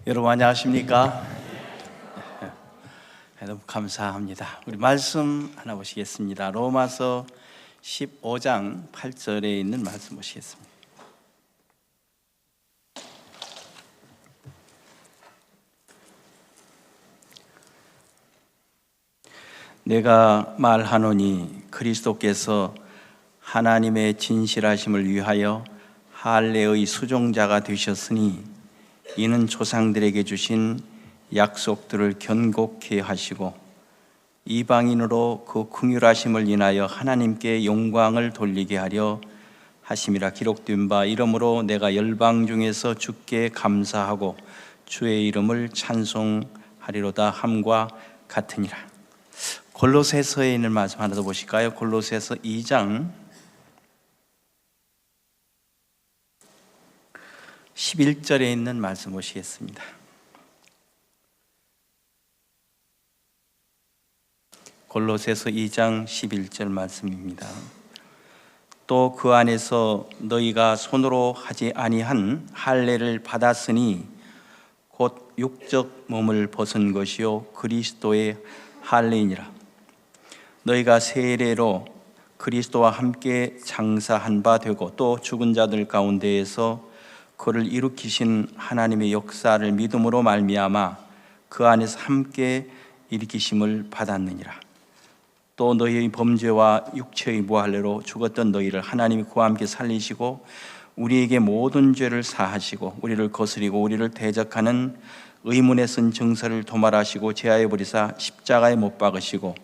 여러분 안녕하십니까? 너무 감사합니다. 우리 말씀 하나 보시겠습니다. 로마서 15장 8절에 있는 말씀 보시겠습니다. 내가 말하노니 그리스도께서 하나님의 진실하심을 위하여 할례의 수종자가 되셨으니 이는 조상들에게 주신 약속들을 견고케 하시고 이방인으로 그 긍휼하심을 인하여 하나님께 영광을 돌리게 하려 하심이라. 기록된 바 이러므로 내가 열방 중에서 주께 감사하고 주의 이름을 찬송하리로다 함과 같으니라. 골로새서에 있는 말씀 하나 더 보실까요? 골로새서 2장 11절에 있는 말씀 보시겠습니다. 골로새서 2장 11절 말씀입니다. 또 그 안에서 너희가 손으로 하지 아니한 할례를 받았으니 곧 육적 몸을 벗은 것이요 그리스도의 할례이니라. 너희가 세례로 그리스도와 함께 장사한 바 되고 또 죽은 자들 가운데에서 그를 일으키신 하나님의 역사를 믿음으로 말미암아 그 안에서 함께 일으키심을 받았느니라. 또 너희의 범죄와 육체의 무할례로 죽었던 너희를 하나님이 그와 함께 살리시고 우리에게 모든 죄를 사하시고 우리를 거스리고 우리를 대적하는 의문에 쓴 정사를 도말하시고 제하여 버리사 십자가에 못 박으시고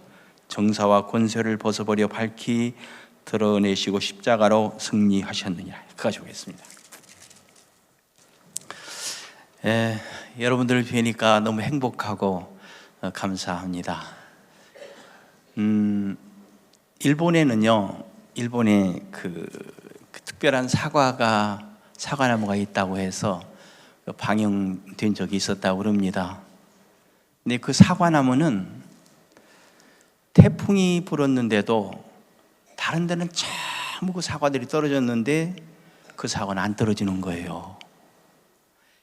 정사와 권세를 벗어버려 밝히 드러내시고 십자가로 승리하셨느니라. 여기까지 보겠습니다. 여러분들을 뵈니까 너무 행복하고 감사합니다. 일본에는요, 일본에 그 특별한 사과나무가 있다고 해서 방영된 적이 있었다고 그럽니다. 근데 그 사과나무는 태풍이 불었는데도 다른 데는 전부 그 사과들이 떨어졌는데 그 사과는 안 떨어지는 거예요.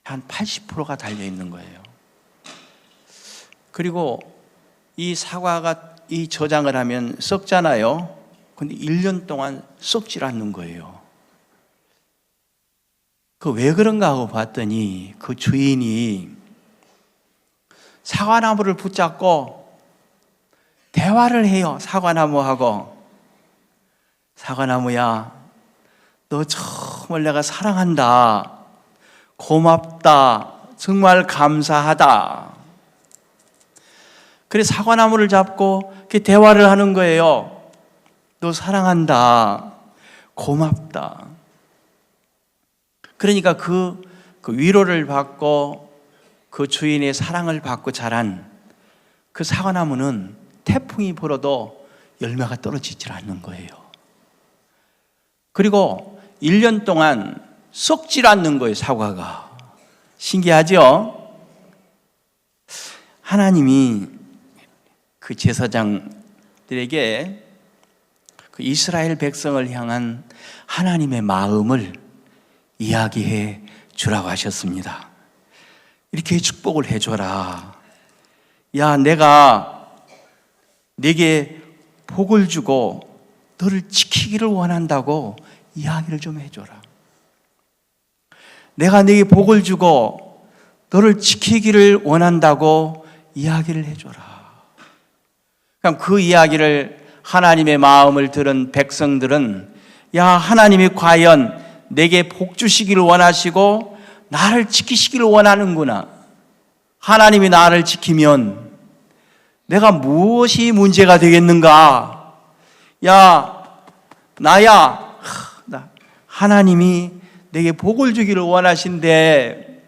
한 80%가 달려있는 거예요. 그리고 이 사과가 이 저장을 하면 썩잖아요. 근데 1년 동안 썩질 않는 거예요. 그 왜 그런가 하고 봤더니 그 주인이 사과나무를 붙잡고 대화를 해요. 사과나무하고. 사과나무야, 너 정말 내가 사랑한다. 고맙다. 정말 감사하다. 그래 사과나무를 잡고 이렇게 대화를 하는 거예요. 너 사랑한다. 고맙다. 그러니까 그 위로를 받고 그 주인의 사랑을 받고 자란 그 사과나무는 태풍이 불어도 열매가 떨어지질 않는 거예요. 그리고 1년 동안 썩질 않는 거예요, 사과가. 신기하죠? 하나님이 그 제사장들에게 그 이스라엘 백성을 향한 하나님의 마음을 이야기해 주라고 하셨습니다. 이렇게 축복을 해줘라. 야, 내가 네게 복을 주고 너를 지키기를 원한다고 이야기를 좀 해줘라. 내가 네게 복을 주고 너를 지키기를 원한다고 이야기를 해줘라. 그럼 그 이야기를 하나님의 마음을 들은 백성들은 야, 하나님이 과연 내게 복 주시기를 원하시고 나를 지키시기를 원하는구나. 하나님이 나를 지키면 내가 무엇이 문제가 되겠는가? 야, 나야, 하나님이 내게 복을 주기를 원하신대.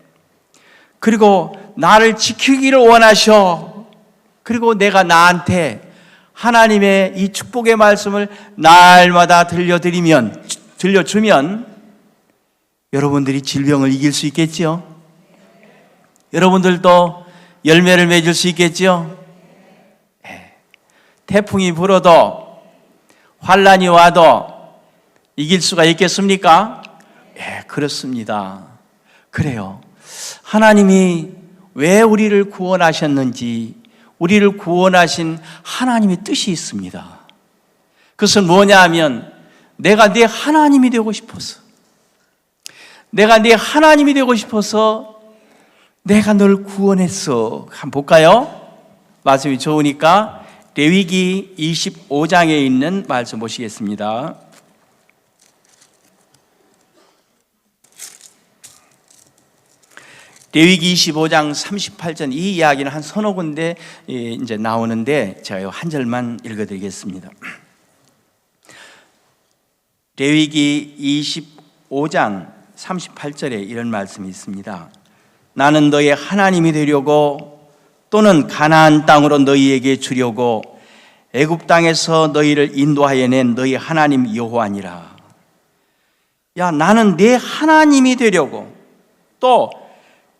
그리고 나를 지키기를 원하셔. 그리고 내가 나한테 하나님의 이 축복의 말씀을 날마다 들려주면 여러분들이 질병을 이길 수 있겠죠? 여러분들도 열매를 맺을 수 있겠죠? 태풍이 불어도 환란이 와도 이길 수가 있겠습니까? 그렇습니다. 그래요. 하나님이 왜 우리를 구원하셨는지, 우리를 구원하신 하나님의 뜻이 있습니다. 그것은 뭐냐 하면 내가 네 하나님이 되고 싶어서, 내가 네 하나님이 되고 싶어서 내가 널 구원했어. 한번 볼까요? 말씀이 좋으니까 레위기 25장에 있는 말씀 보시겠습니다. 레위기 25장 38절, 이 이야기는 한 서너 군데 이제 나오는데 제가 한 절만 읽어드리겠습니다. 레위기 25장 38절에 이런 말씀이 있습니다. 나는 너의 하나님이 되려고 또는 가나안 땅으로 너희에게 주려고 애굽 땅에서 너희를 인도하여 낸 너희 하나님 여호와니라. 야, 나는 내 하나님이 되려고, 또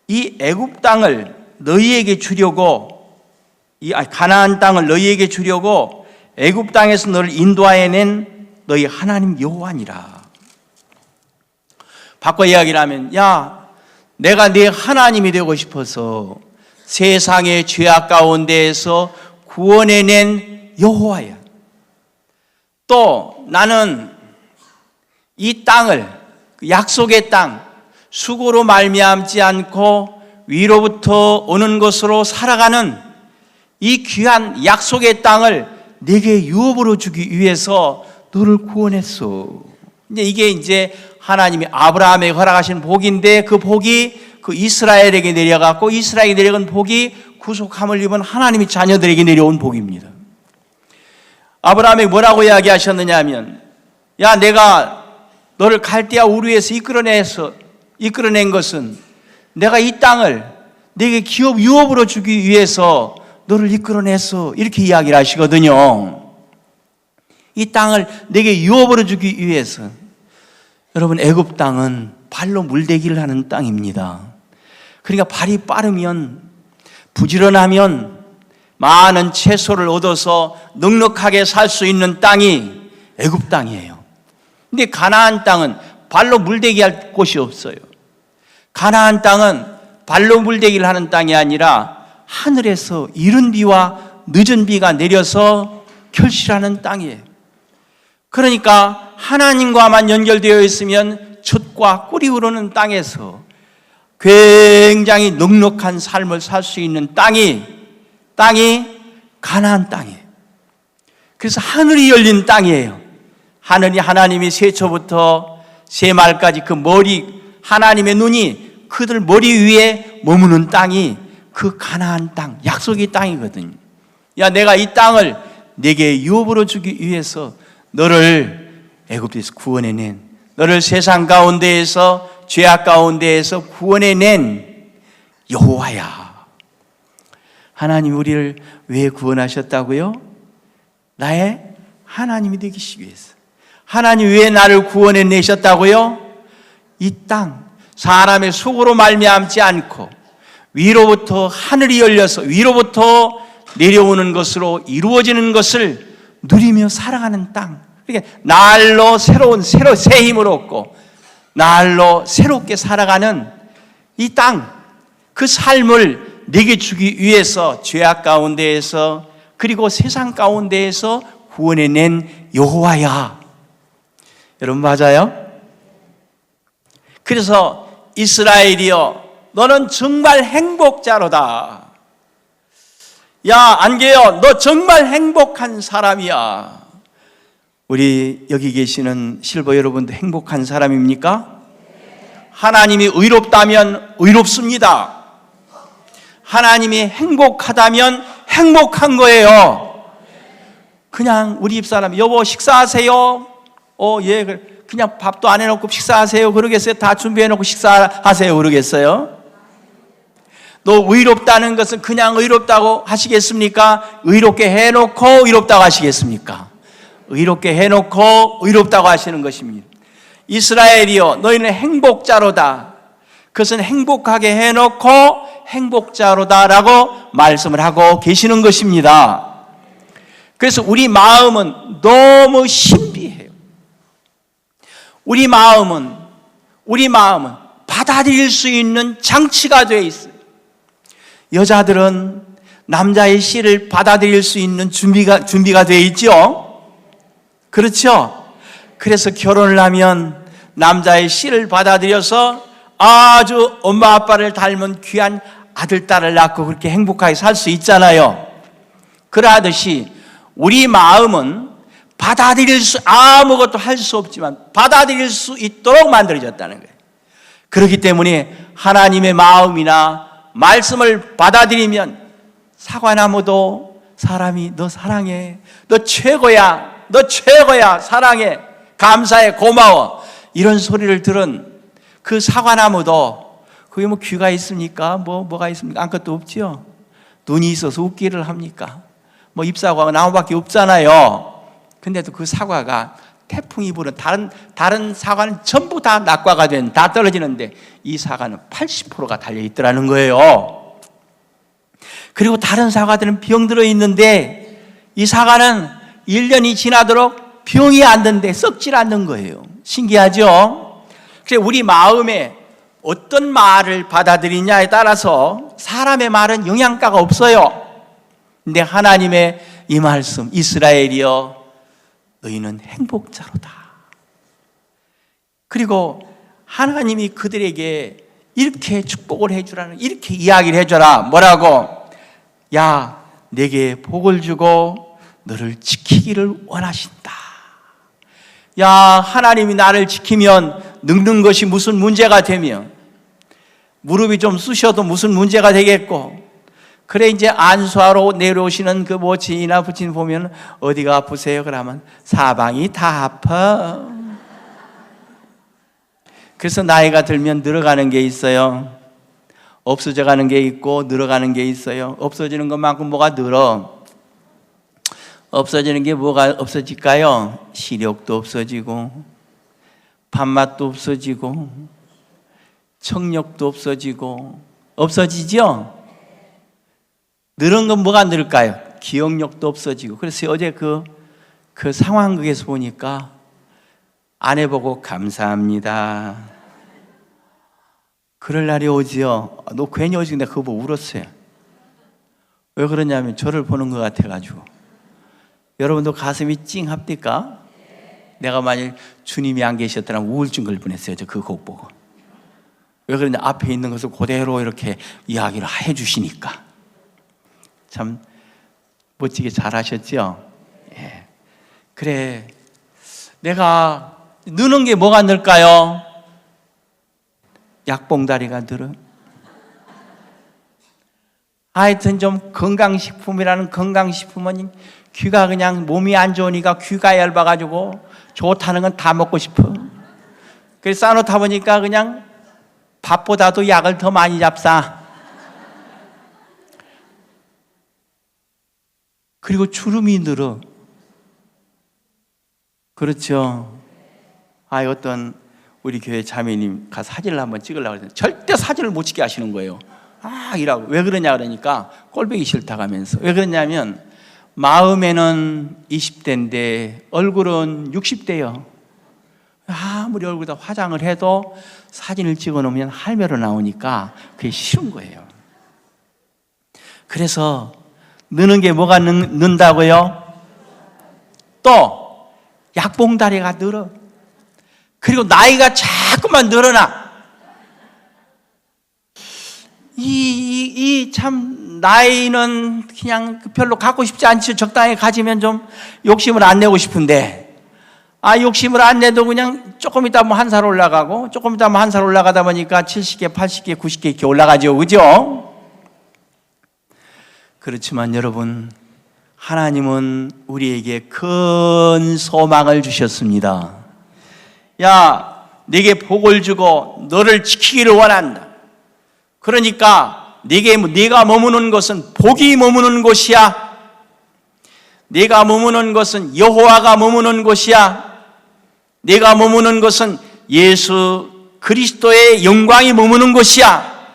이 애굽 땅을 너희에게 주려고, 이 가나안 땅을 너희에게 주려고 애굽 땅에서 너를 인도하여 낸 너희 하나님 여호와니라. 바꿔 이야기를 하면, 야, 내가 네 하나님이 되고 싶어서 세상의 죄악 가운데에서 구원해낸 여호와야. 또 나는 이 땅을, 약속의 땅, 수고로 말미암지 않고 위로부터 오는 것으로 살아가는 이 귀한 약속의 땅을 내게 유업으로 주기 위해서 너를 구원했어. 이게 이제 하나님이 아브라함에게 허락하신 복인데, 그 복이 그 이스라엘에게 내려갔고, 이스라엘에게 내려간 복이 구속함을 입은 하나님의 자녀들에게 내려온 복입니다. 아브라함에게 뭐라고 이야기하셨느냐 하면, 야, 내가 너를 갈대아 우르에서 이끌어낸 것은 내가 이 땅을 내게 기업 유업으로 주기 위해서 너를 이끌어냈어. 이렇게 이야기를 하시거든요. 이 땅을 내게 유업으로 주기 위해서. 여러분, 애굽 땅은 발로 물대기를 하는 땅입니다. 그러니까 발이 빠르면, 부지런하면 많은 채소를 얻어서 넉넉하게 살 수 있는 땅이 애굽 땅이에요. 근데 가나안 땅은 발로 물대기 할 곳이 없어요. 가나안 땅은 발로 물대기를 하는 땅이 아니라 하늘에서 이른 비와 늦은 비가 내려서 결실하는 땅이에요. 그러니까 하나님과만 연결되어 있으면 젖과 꿀이 흐르는 땅에서 굉장히 넉넉한 삶을 살 수 있는 땅이 가나안 땅이에요. 그래서 하늘이 열린 땅이에요. 하늘이 하나님이 세초부터 세말까지 그 머리, 하나님의 눈이 그들 머리 위에 머무는 땅이 그 가나안 땅, 약속의 땅이거든요. 야, 내가 이 땅을 내게 유업으로 주기 위해서 너를 애굽에서 구원해낸, 너를 세상 가운데에서, 죄악 가운데에서 구원해낸 여호와야. 하나님이 우리를 왜 구원하셨다고요? 나의 하나님이 되기 위해서. 하나님 왜 나를 구원해내셨다고요? 이 땅, 사람의 속으로 말미암지 않고 위로부터 하늘이 열려서 위로부터 내려오는 것으로 이루어지는 것을 누리며 살아가는 땅. 그러니까 날로 새 힘을 얻고 날로 새롭게 살아가는 이 땅, 그 삶을 내게 주기 위해서 죄악 가운데에서, 그리고 세상 가운데에서 구원해낸 여호와야. 여러분, 맞아요? 그래서 이스라엘이여, 너는 정말 행복자로다. 야, 안개여, 너 정말 행복한 사람이야. 우리 여기 계시는 실버 여러분도 행복한 사람입니까? 하나님이 의롭다면 의롭습니다. 하나님이 행복하다면 행복한 거예요. 그냥 우리 집사람, 여보 식사하세요. 예, 그냥 밥도 안 해놓고 식사하세요 그러겠어요? 다 준비해놓고 식사하세요 그러겠어요? 너 의롭다는 것은 그냥 의롭다고 하시겠습니까? 의롭게 해놓고 의롭다고 하시겠습니까? 의롭게 해놓고 의롭다고 하시는 것입니다. 이스라엘이여, 너희는 행복자로다. 그것은 행복하게 해놓고 행복자로다라고 말씀을 하고 계시는 것입니다. 그래서 우리 마음은 너무 신비해요. 우리 마음은 받아들일 수 있는 장치가 되어 있어요. 여자들은 남자의 씨를 받아들일 수 있는 준비가 되어 있죠. 그렇죠? 그래서 결혼을 하면 남자의 씨를 받아들여서 아주 엄마 아빠를 닮은 귀한 아들, 딸을 낳고 그렇게 행복하게 살 수 있잖아요. 그러하듯이 우리 마음은 아무것도 할 수 없지만 받아들일 수 있도록 만들어졌다는 거예요. 그렇기 때문에 하나님의 마음이나 말씀을 받아들이면 사과나무도 사람이 너 사랑해, 너 최고야, 사랑해, 감사해, 고마워, 이런 소리를 들은 그 사과나무도 그게 뭐 귀가 있습니까? 뭐가 있습니까? 아무것도 없지요. 눈이 있어서 웃기를 합니까? 뭐 잎사과가 나무밖에 없잖아요. 근데도 그 사과가 태풍이 부는 다른 사과는 전부 다 낙과가 다 떨어지는데 이 사과는 80%가 달려있더라는 거예요. 그리고 다른 사과들은 병들어 있는데 이 사과는 1년이 지나도록 병이 안 드는데 썩질 않는 거예요. 신기하죠? 그래서 우리 마음에 어떤 말을 받아들이냐에 따라서 사람의 말은 영향가가 없어요. 근데 하나님의 이 말씀, 이스라엘이여 너희는 행복자로다. 그리고 하나님이 그들에게 이렇게 축복을 해주라는, 이렇게 이야기를 해줘라. 뭐라고? 야, 내게 복을 주고 너를 지키기를 원하신다. 야, 하나님이 나를 지키면 늙는 것이 무슨 문제가 되며 무릎이 좀 쑤셔도 무슨 문제가 되겠고, 그래 이제 안수하러 내려오시는 그 모친이나 부친 보면 어디가 아프세요? 그러면 사방이 다 아파. 그래서 나이가 들면 늘어가는 게 있어요. 없어져 가는 게 있고 늘어가는 게 있어요. 없어지는 것만큼 뭐가 늘어? 없어지는 게 뭐가 없어질까요? 시력도 없어지고 밥맛도 없어지고 청력도 없어지고 없어지죠? 늘은 건 뭐가 늘을까요? 기억력도 없어지고. 그래서 어제 그 상황극에서 보니까 아내 보고 감사합니다. 그럴 날이 오지요. 너 괜히 오지. 내가 그거 보고 울었어요. 왜 그러냐면 저를 보는 것 같아가지고. 여러분도 가슴이 찡합니까? 내가 만일 주님이 안 계셨더라면 우울증 걸릴 뻔했어요. 저 그 곡 보고. 왜 그러냐? 앞에 있는 것을 그대로 이렇게 이야기를 해주시니까. 참 멋지게 잘하셨죠? 예. 그래, 내가 느는 게 뭐가 늘까요? 약봉다리가 늘어. 하여튼 좀 건강식품이라는 건강식품은 귀가 그냥 몸이 안 좋으니까 귀가 얇아가지고 좋다는 건 다 먹고 싶어. 그래서 싸놓다 보니까 그냥 밥보다도 약을 더 많이 잡사. 그리고 주름이 늘어. 그렇죠. 어떤 우리 교회 자매님 가서 사진을 한번 찍으려고 했는데 절대 사진을 못 찍게 하시는 거예요. 이라고. 왜 그러냐 그러니까 꼴보기 싫다고 하면서. 왜 그러냐면 마음에는 20대인데 얼굴은 60대요. 아무리 얼굴에다 화장을 해도 사진을 찍어 놓으면 할매로 나오니까 그게 싫은 거예요. 그래서 느는 게 뭐가 는다고요? 또 약봉다리가 늘어. 그리고 나이가 자꾸만 늘어나. 참 나이는 그냥 별로 갖고 싶지 않죠. 적당히 가지면 좀 욕심을 안 내고 싶은데 욕심을 안 내도 그냥 조금 있다 뭐 한 살 올라가고 조금 있다 뭐 한 살 올라가다 보니까 70개, 80개, 90개 이렇게 올라가죠. 그죠? 그렇지만 여러분, 하나님은 우리에게 큰 소망을 주셨습니다. 야, 네게 복을 주고 너를 지키기를 원한다. 그러니까 네가 머무는 것은 복이 머무는 곳이야. 네가 머무는 것은 여호와가 머무는 곳이야. 네가 머무는 것은 예수 그리스도의 영광이 머무는 곳이야.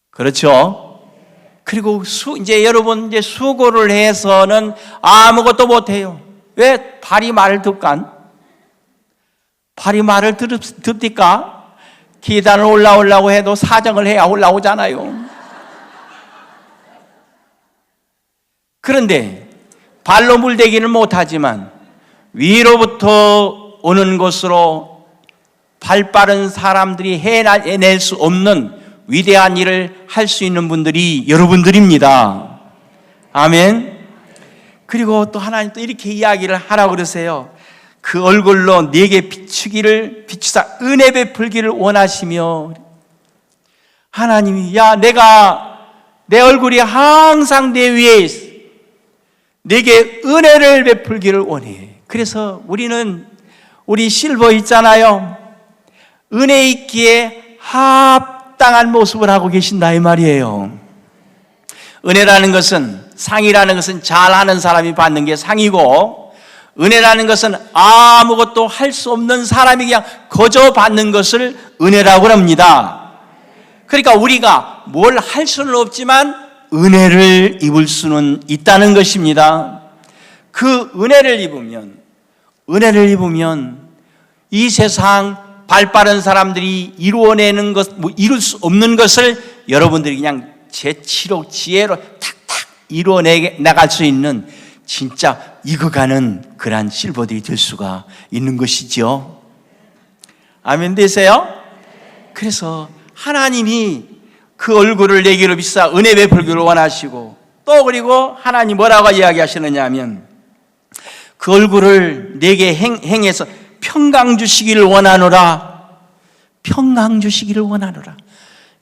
그렇죠? 그리고 이제 여러분 이제 수고를 해서는 아무것도 못해요. 왜? 발이 마를 듯간. 발이 말을 듣습니까? 계단을 올라오려고 해도 사정을 해야 올라오잖아요. 그런데 발로 물대기는 못하지만 위로부터 오는 것으로 발 빠른 사람들이 해낼 수 없는 위대한 일을 할 수 있는 분들이 여러분들입니다. 아멘. 그리고 또 하나님 또 이렇게 이야기를 하라고 그러세요. 그 얼굴로 네게 비추사 은혜 베풀기를 원하시며, 하나님이 내 얼굴이 항상 내 위에 있어. 네게 은혜를 베풀기를 원해. 그래서 우리 실버 있잖아요. 은혜 있기에 합당한 모습을 하고 계신다 이 말이에요. 은혜라는 것은, 상이라는 것은 잘하는 사람이 받는 게 상이고, 은혜라는 것은 아무것도 할 수 없는 사람이 그냥 거저 받는 것을 은혜라고 합니다. 그러니까 우리가 뭘 할 수는 없지만 은혜를 입을 수는 있다는 것입니다. 그 은혜를 입으면 이 세상 발빠른 사람들이 이루어내는 것, 이룰 수 없는 것을 여러분들이 그냥 재치로, 지혜로 탁탁 이루어내 나갈 수 있는 진짜 익어가는 그러한 실버들이 될 수가 있는 것이죠. 아멘 되세요? 그래서 하나님이 그 얼굴을 내기로 비싸 은혜 베풀기를 원하시고, 또 그리고 하나님 뭐라고 이야기하시느냐 하면 그 얼굴을 내게 행해서 평강 주시기를 원하노라. 평강 주시기를 원하노라.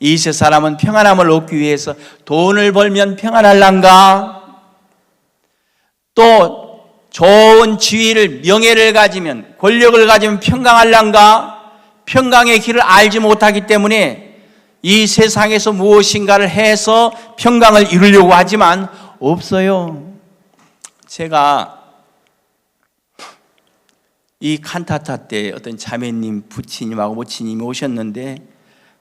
이 세 사람은 평안함을 얻기 위해서 돈을 벌면 평안할란가, 또 좋은 지위를, 명예를 가지면, 권력을 가지면 평강할란가, 평강의 길을 알지 못하기 때문에 이 세상에서 무엇인가를 해서 평강을 이루려고 하지만 없어요. 제가 이 칸타타 때 어떤 자매님, 부치님하고 모치님이 오셨는데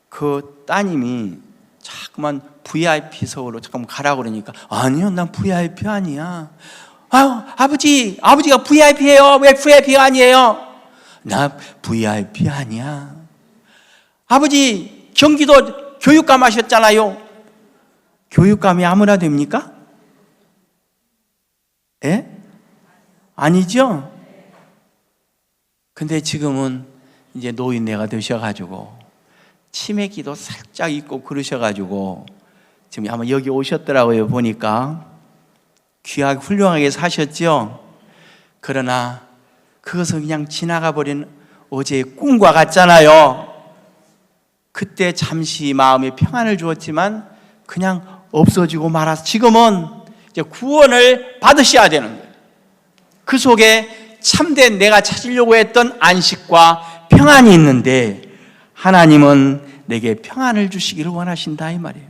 그 따님이 자꾸만 VIP석으로 잠깐 가라고 그러니까, 아니요, 난 VIP 아니야. 아버지가 VIP예요. 왜 VIP가 아니에요? 나 VIP 아니야. 아버지, 경기도 교육감 하셨잖아요. 교육감이 아무나 됩니까? 예? 아니죠? 근데 지금은 이제 노인네가 되셔가지고 치매기도 살짝 있고 그러셔가지고 지금 아마 여기 오셨더라고요. 보니까 귀하게 훌륭하게 사셨죠. 그러나 그것은 그냥 지나가 버린 어제의 꿈과 같잖아요. 그때 잠시 마음에 평안을 주었지만 그냥 없어지고 말아서 지금은 이제 구원을 받으셔야 되는 거예요. 그 속에 참된 내가 찾으려고 했던 안식과 평안이 있는데 하나님은 내게 평안을 주시기를 원하신다 이 말이에요.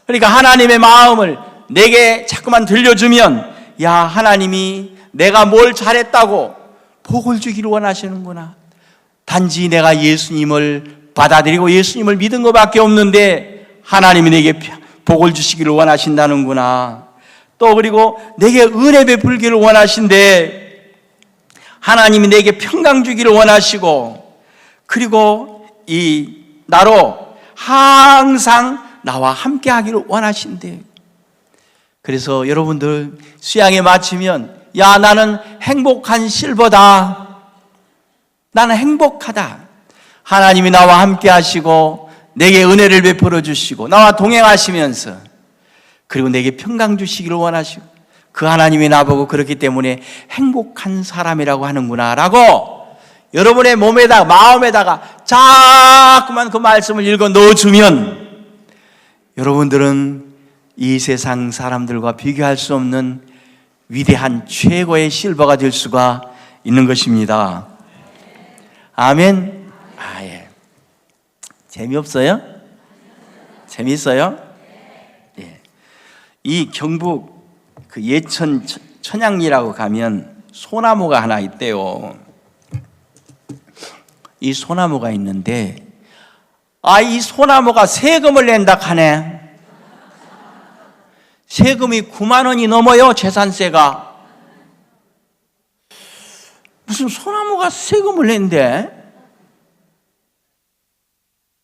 그러니까 하나님의 마음을 내게 자꾸만 들려주면, 야, 하나님이 내가 뭘 잘했다고 복을 주기를 원하시는구나. 단지 내가 예수님을 받아들이고 예수님을 믿은 것밖에 없는데 하나님이 내게 복을 주시기를 원하신다는구나. 또 그리고 내게 은혜 베풀기를 원하신데 하나님이 내게 평강 주기를 원하시고, 그리고 이 나로 항상 나와 함께 하기를 원하신대. 그래서 여러분들 수양에 마치면, 야, 나는 행복한 실버다. 나는 행복하다. 하나님이 나와 함께 하시고 내게 은혜를 베풀어 주시고 나와 동행하시면서, 그리고 내게 평강 주시기를 원하시고, 그 하나님이 나보고 그렇기 때문에 행복한 사람이라고 하는구나 라고 여러분의 몸에다가, 마음에다가 자꾸만 그 말씀을 읽어 넣어주면 여러분들은 이 세상 사람들과 비교할 수 없는 위대한 최고의 실버가 될 수가 있는 것입니다. 아멘. 예. 재미없어요? 재미있어요? 예. 이 경북 그 예천 천양리라고 가면 소나무가 하나 있대요. 이 소나무가 있는데, 이 소나무가 세금을 낸다 하네. 세금이 9만 원이 넘어요, 재산세가. 무슨 소나무가 세금을 낸대?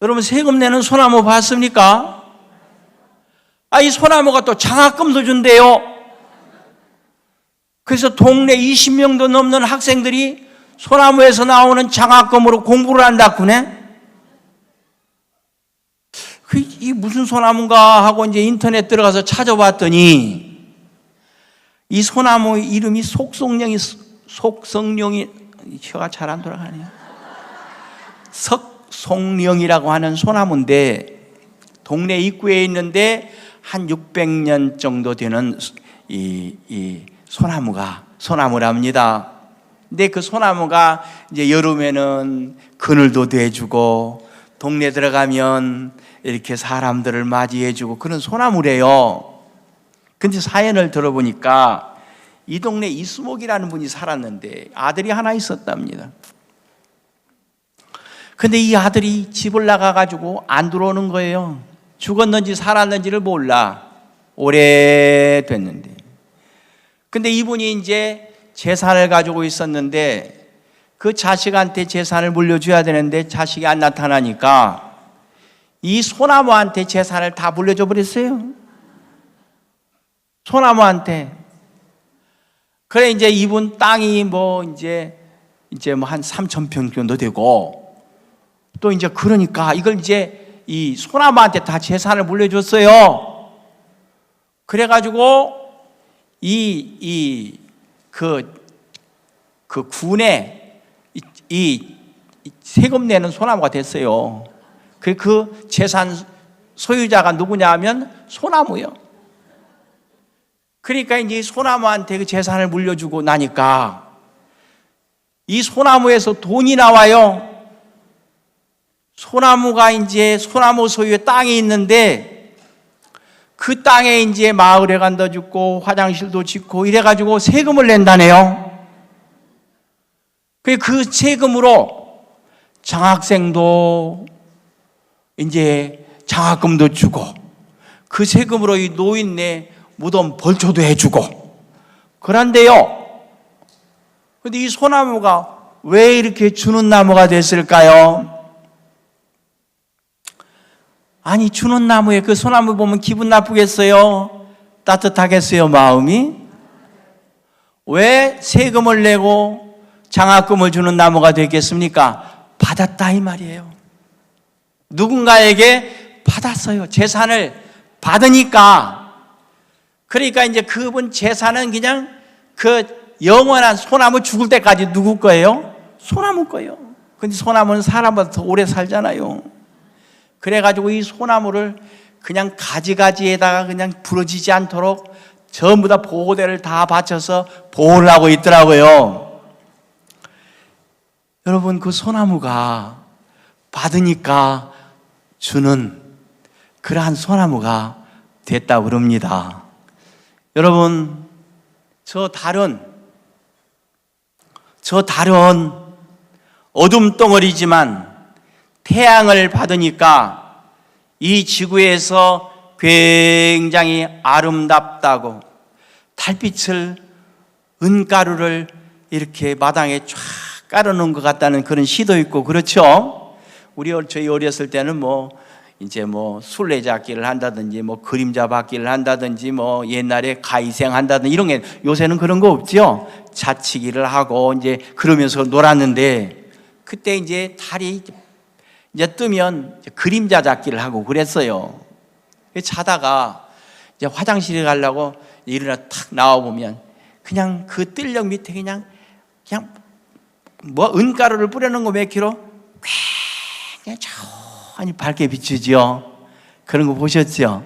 여러분, 세금 내는 소나무 봤습니까? 이 소나무가 또 장학금도 준대요. 그래서 동네 20명도 넘는 학생들이 소나무에서 나오는 장학금으로 공부를 한다구네. 이 무슨 소나무인가 하고 이제 인터넷 들어가서 찾아봤더니 이 소나무 이름이 속성령이 혀가 잘 안 돌아가네요. 석송령이라고 하는 소나무인데 동네 입구에 있는데 한 600년 정도 되는 이 소나무랍니다. 근데 그 소나무가 이제 여름에는 그늘도 돼주고 동네 들어가면 이렇게 사람들을 맞이해주고 그런 소나무래요. 근데 사연을 들어보니까 이 동네 이수목이라는 분이 살았는데 아들이 하나 있었답니다. 근데 이 아들이 집을 나가가지고 안 들어오는 거예요. 죽었는지 살았는지를 몰라. 오래됐는데. 근데 이분이 이제 재산을 가지고 있었는데 그 자식한테 재산을 물려줘야 되는데 자식이 안 나타나니까 이 소나무한테 재산을 다 물려줘 버렸어요. 소나무한테. 그래 이제 이분 땅이 이제 뭐 한 3,000평 정도 되고 또 이제 그러니까 이걸 이제 이 소나무한테 다 재산을 물려줬어요. 그래가지고 그 군에 이 세금 내는 소나무가 됐어요. 그 재산 소유자가 누구냐 하면 소나무요. 그러니까 이제 소나무한테 그 재산을 물려주고 나니까 이 소나무에서 돈이 나와요. 소나무가 이제 소나무 소유의 땅이 있는데 그 땅에 이제 마을에 간다 짓고 화장실도 짓고 이래가지고 세금을 낸다네요. 그 세금으로 장학생도 이제 장학금도 주고 그 세금으로 이 노인네 무덤 벌초도 해주고 그런데요. 근데 이 소나무가 왜 이렇게 주는 나무가 됐을까요? 아니 주는 나무에 그 소나무 보면 기분 나쁘겠어요? 따뜻하겠어요 마음이? 왜 세금을 내고 장학금을 주는 나무가 되겠습니까? 받았다 이 말이에요. 누군가에게 받았어요. 재산을 받으니까. 그러니까 이제 그분 재산은 그냥 그 영원한 소나무 죽을 때까지 누구 거예요? 소나무 거예요. 근데 소나무는 사람보다 더 오래 살잖아요. 그래가지고 이 소나무를 그냥 가지가지에다가 그냥 부러지지 않도록 전부 다 보호대를 다 받쳐서 보호를 하고 있더라고요. 여러분 그 소나무가 받으니까 주는 그러한 소나무가 됐다고 그럽니다. 여러분 저 달은 어둠 덩어리지만 태양을 받으니까 이 지구에서 굉장히 아름답다고 달빛을 은가루를 이렇게 마당에 쫙 깔아놓은 것 같다는 그런 시도 있고 그렇죠. 저희 어렸을 때는 이제 술래잡기를 한다든지 그림자 받기를 한다든지 옛날에 가위생 한다든지 이런 게 요새는 그런 거 없죠. 자치기를 하고 이제 그러면서 놀았는데 그때 이제 달이 이제 뜨면 그림자 잡기를 하고 그랬어요. 자다가 이제 화장실에 가려고 일어나 탁 나와 보면 그냥 그 뜰력 밑에 그냥 은가루를 뿌려놓은 거 몇 킬로 그냥 천천히 밝게 비추죠. 그런 거 보셨죠?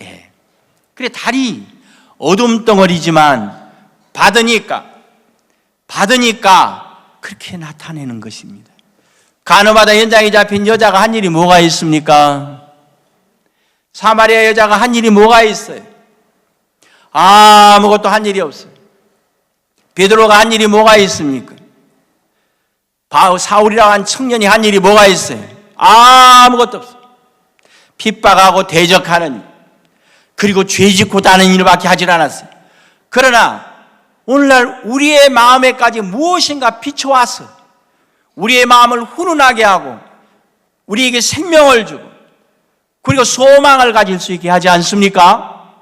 예. 그래 달이 어둠 덩어리지만 받으니까 그렇게 나타내는 것입니다. 가늠하다 현장에 잡힌 여자가 한 일이 뭐가 있습니까? 사마리아 여자가 한 일이 뭐가 있어요? 아무것도 한 일이 없어요. 베드로가 한 일이 뭐가 있습니까? 사울이라고 한 청년이 한 일이 뭐가 있어요? 아무것도 없어요. 핍박하고 대적하는 일, 그리고 죄짓고 다는 일밖에 하질 않았어요. 그러나 오늘날 우리의 마음에까지 무엇인가 비춰와서 우리의 마음을 훈훈하게 하고 우리에게 생명을 주고 그리고 소망을 가질 수 있게 하지 않습니까?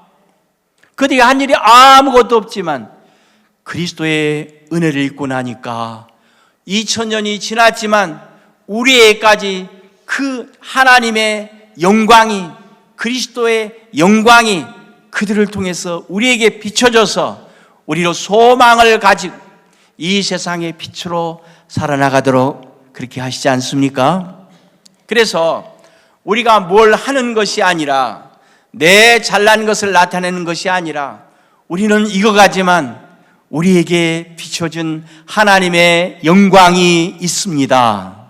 그들이 한 일이 아무것도 없지만 그리스도의 은혜를 입고 나니까 2000년이 지났지만 우리에게까지 그 하나님의 영광이, 그리스도의 영광이 그들을 통해서 우리에게 비춰져서 우리로 소망을 가지고 이 세상의 빛으로 살아나가도록 그렇게 하시지 않습니까? 그래서 우리가 뭘 하는 것이 아니라, 내 잘난 것을 나타내는 것이 아니라, 우리는 이거가지만 우리에게 비춰준 하나님의 영광이 있습니다.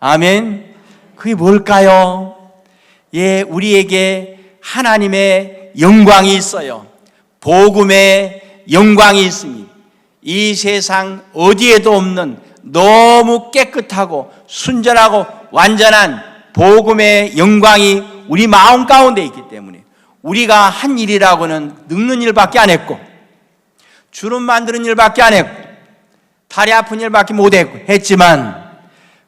아멘. 그게 뭘까요? 예, 우리에게 하나님의 영광이 있어요. 복음의 영광이 있습니다. 이 세상 어디에도 없는 너무 깨끗하고 순전하고 완전한 복음의 영광이 우리 마음 가운데 있기 때문에 우리가 한 일이라고는 늙는 일밖에 안 했고, 주름 만드는 일밖에 안 했고, 다리 아픈 일밖에 못 했지만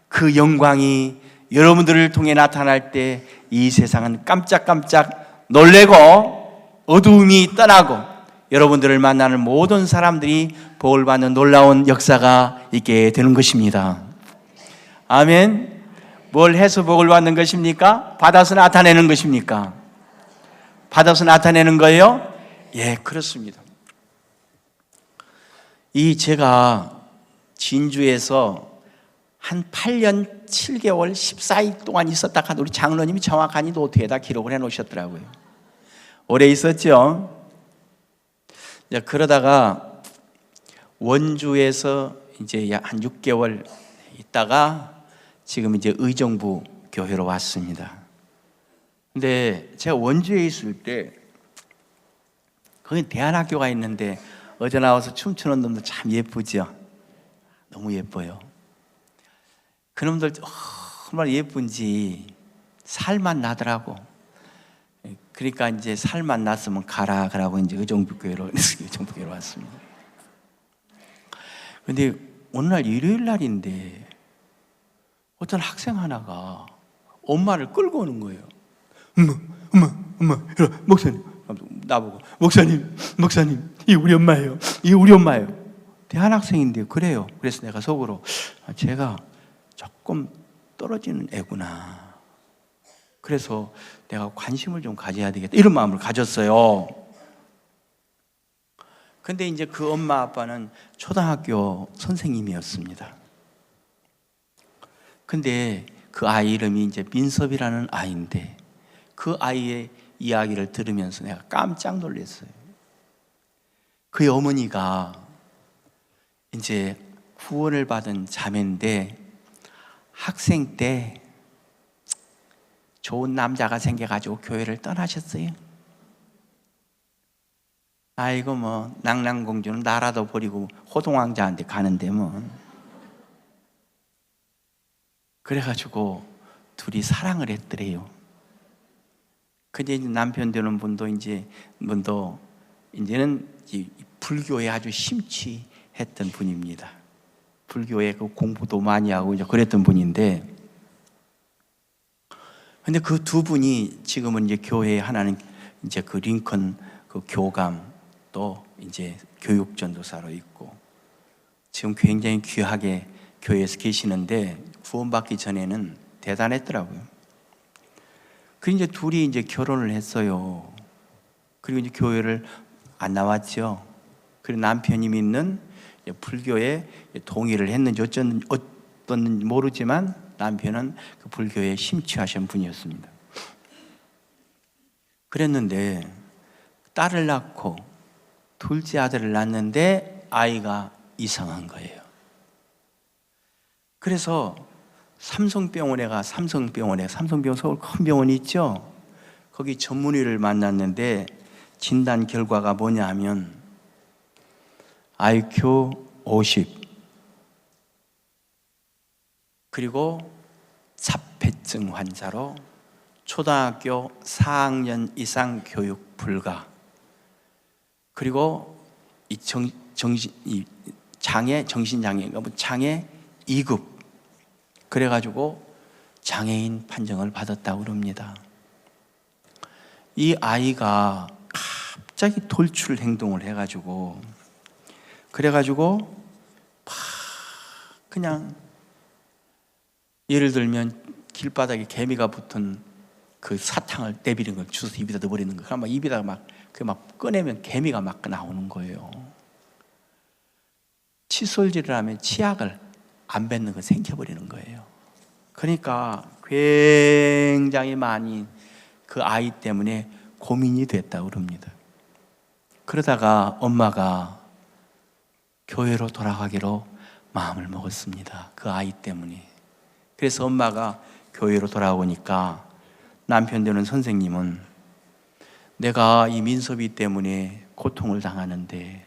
그 영광이 여러분들을 통해 나타날 때 이 세상은 깜짝깜짝 놀래고 어두움이 떠나고 여러분들을 만나는 모든 사람들이 복을 받는 놀라운 역사가 있게 되는 것입니다. 아멘. 뭘 해서 복을 받는 것입니까? 받아서 나타내는 것입니까? 받아서 나타내는 거예요? 예, 그렇습니다. 제가 진주에서 한 8년 7개월 14일 동안 있었다 하도 우리 장로님이 정확하니 노트에다 기록을 해 놓으셨더라고요. 오래 있었죠. 그러다가 원주에서 이제 한 6개월 있다가 지금 이제 의정부 교회로 왔습니다. 근데 제가 원주에 있을 때 거기 대안학교가 있는데 어제 나와서 춤추는 놈들 참 예쁘죠. 너무 예뻐요. 그놈들 정말 예쁜지 살만 나더라고. 그러니까 이제 살만 났으면 가라 그러고 이제 의정부교회로 왔습니다. 근데 오늘날 일요일 날인데 어떤 학생 하나가 엄마를 끌고 오는 거예요. 엄마, 목사님. 나보고 목사님, 이 우리 엄마예요. 대한학생인데 그래요. 그래서 내가 속으로 제가 조금 떨어지는 애구나. 그래서 내가 관심을 좀 가져야 되겠다 이런 마음을 가졌어요. 근데 이제 그 엄마 아빠는 초등학교 선생님이었습니다. 근데 그 아이 이름이 이제 민섭이라는 아이인데 그 아이의 이야기를 들으면서 내가 깜짝 놀랐어요. 그의 어머니가 이제 후원을 받은 자매인데 학생 때 좋은 남자가 생겨가지고 교회를 떠나셨어요. 아이고 뭐 낭랑공주는 나라도 버리고 호동왕자한테 가는데 뭐. 그래가지고 둘이 사랑을 했더래요. 근데 남편 되는 분도 이제는 불교에 아주 심취했던 분입니다. 불교에 그 공부도 많이 하고 이제 그랬던 분인데, 근데 그 두 분이 지금은 이제 교회에 하나는 이제 그 링컨 그 교감 또 이제 교육전도사로 있고 지금 굉장히 귀하게 교회에서 계시는데 구원받기 전에는 대단했더라고요. 그리고 이제 둘이 이제 결혼을 했어요. 그리고 이제 교회를 안 나왔죠. 그리고 남편이 믿는 불교에 동의를 했는지 어떤지 모르지만 남편은 그 불교에 심취하신 분이었습니다. 그랬는데 딸을 낳고 둘째 아들을 낳는데 아이가 이상한 거예요. 그래서 삼성병원 서울 큰 병원이 있죠. 거기 전문의를 만났는데 진단 결과가 뭐냐 하면 IQ 50 그리고 자폐증 환자로 초등학교 4학년 이상 교육 불가, 그리고 정신장애인가 뭐 장애 2급. 그래가지고 장애인 판정을 받았다고 그럽니다. 이 아이가 갑자기 돌출 행동을 해가지고 그래가지고 막 그냥 예를 들면 길바닥에 개미가 붙은 그 사탕을 내비는 걸 주워서 입에다 넣어버리는 거. 막 입에다가 막 꺼내면 개미가 막 나오는 거예요. 칫솔질을 하면 치약을 안 뱉는 거 생겨버리는 거예요. 그러니까 굉장히 많이 그 아이 때문에 고민이 됐다고 그럽니다. 그러다가 엄마가 교회로 돌아가기로 마음을 먹었습니다. 그 아이 때문에. 그래서 엄마가 교회로 돌아오니까 남편 되는 선생님은 내가 이 민섭이 때문에 고통을 당하는데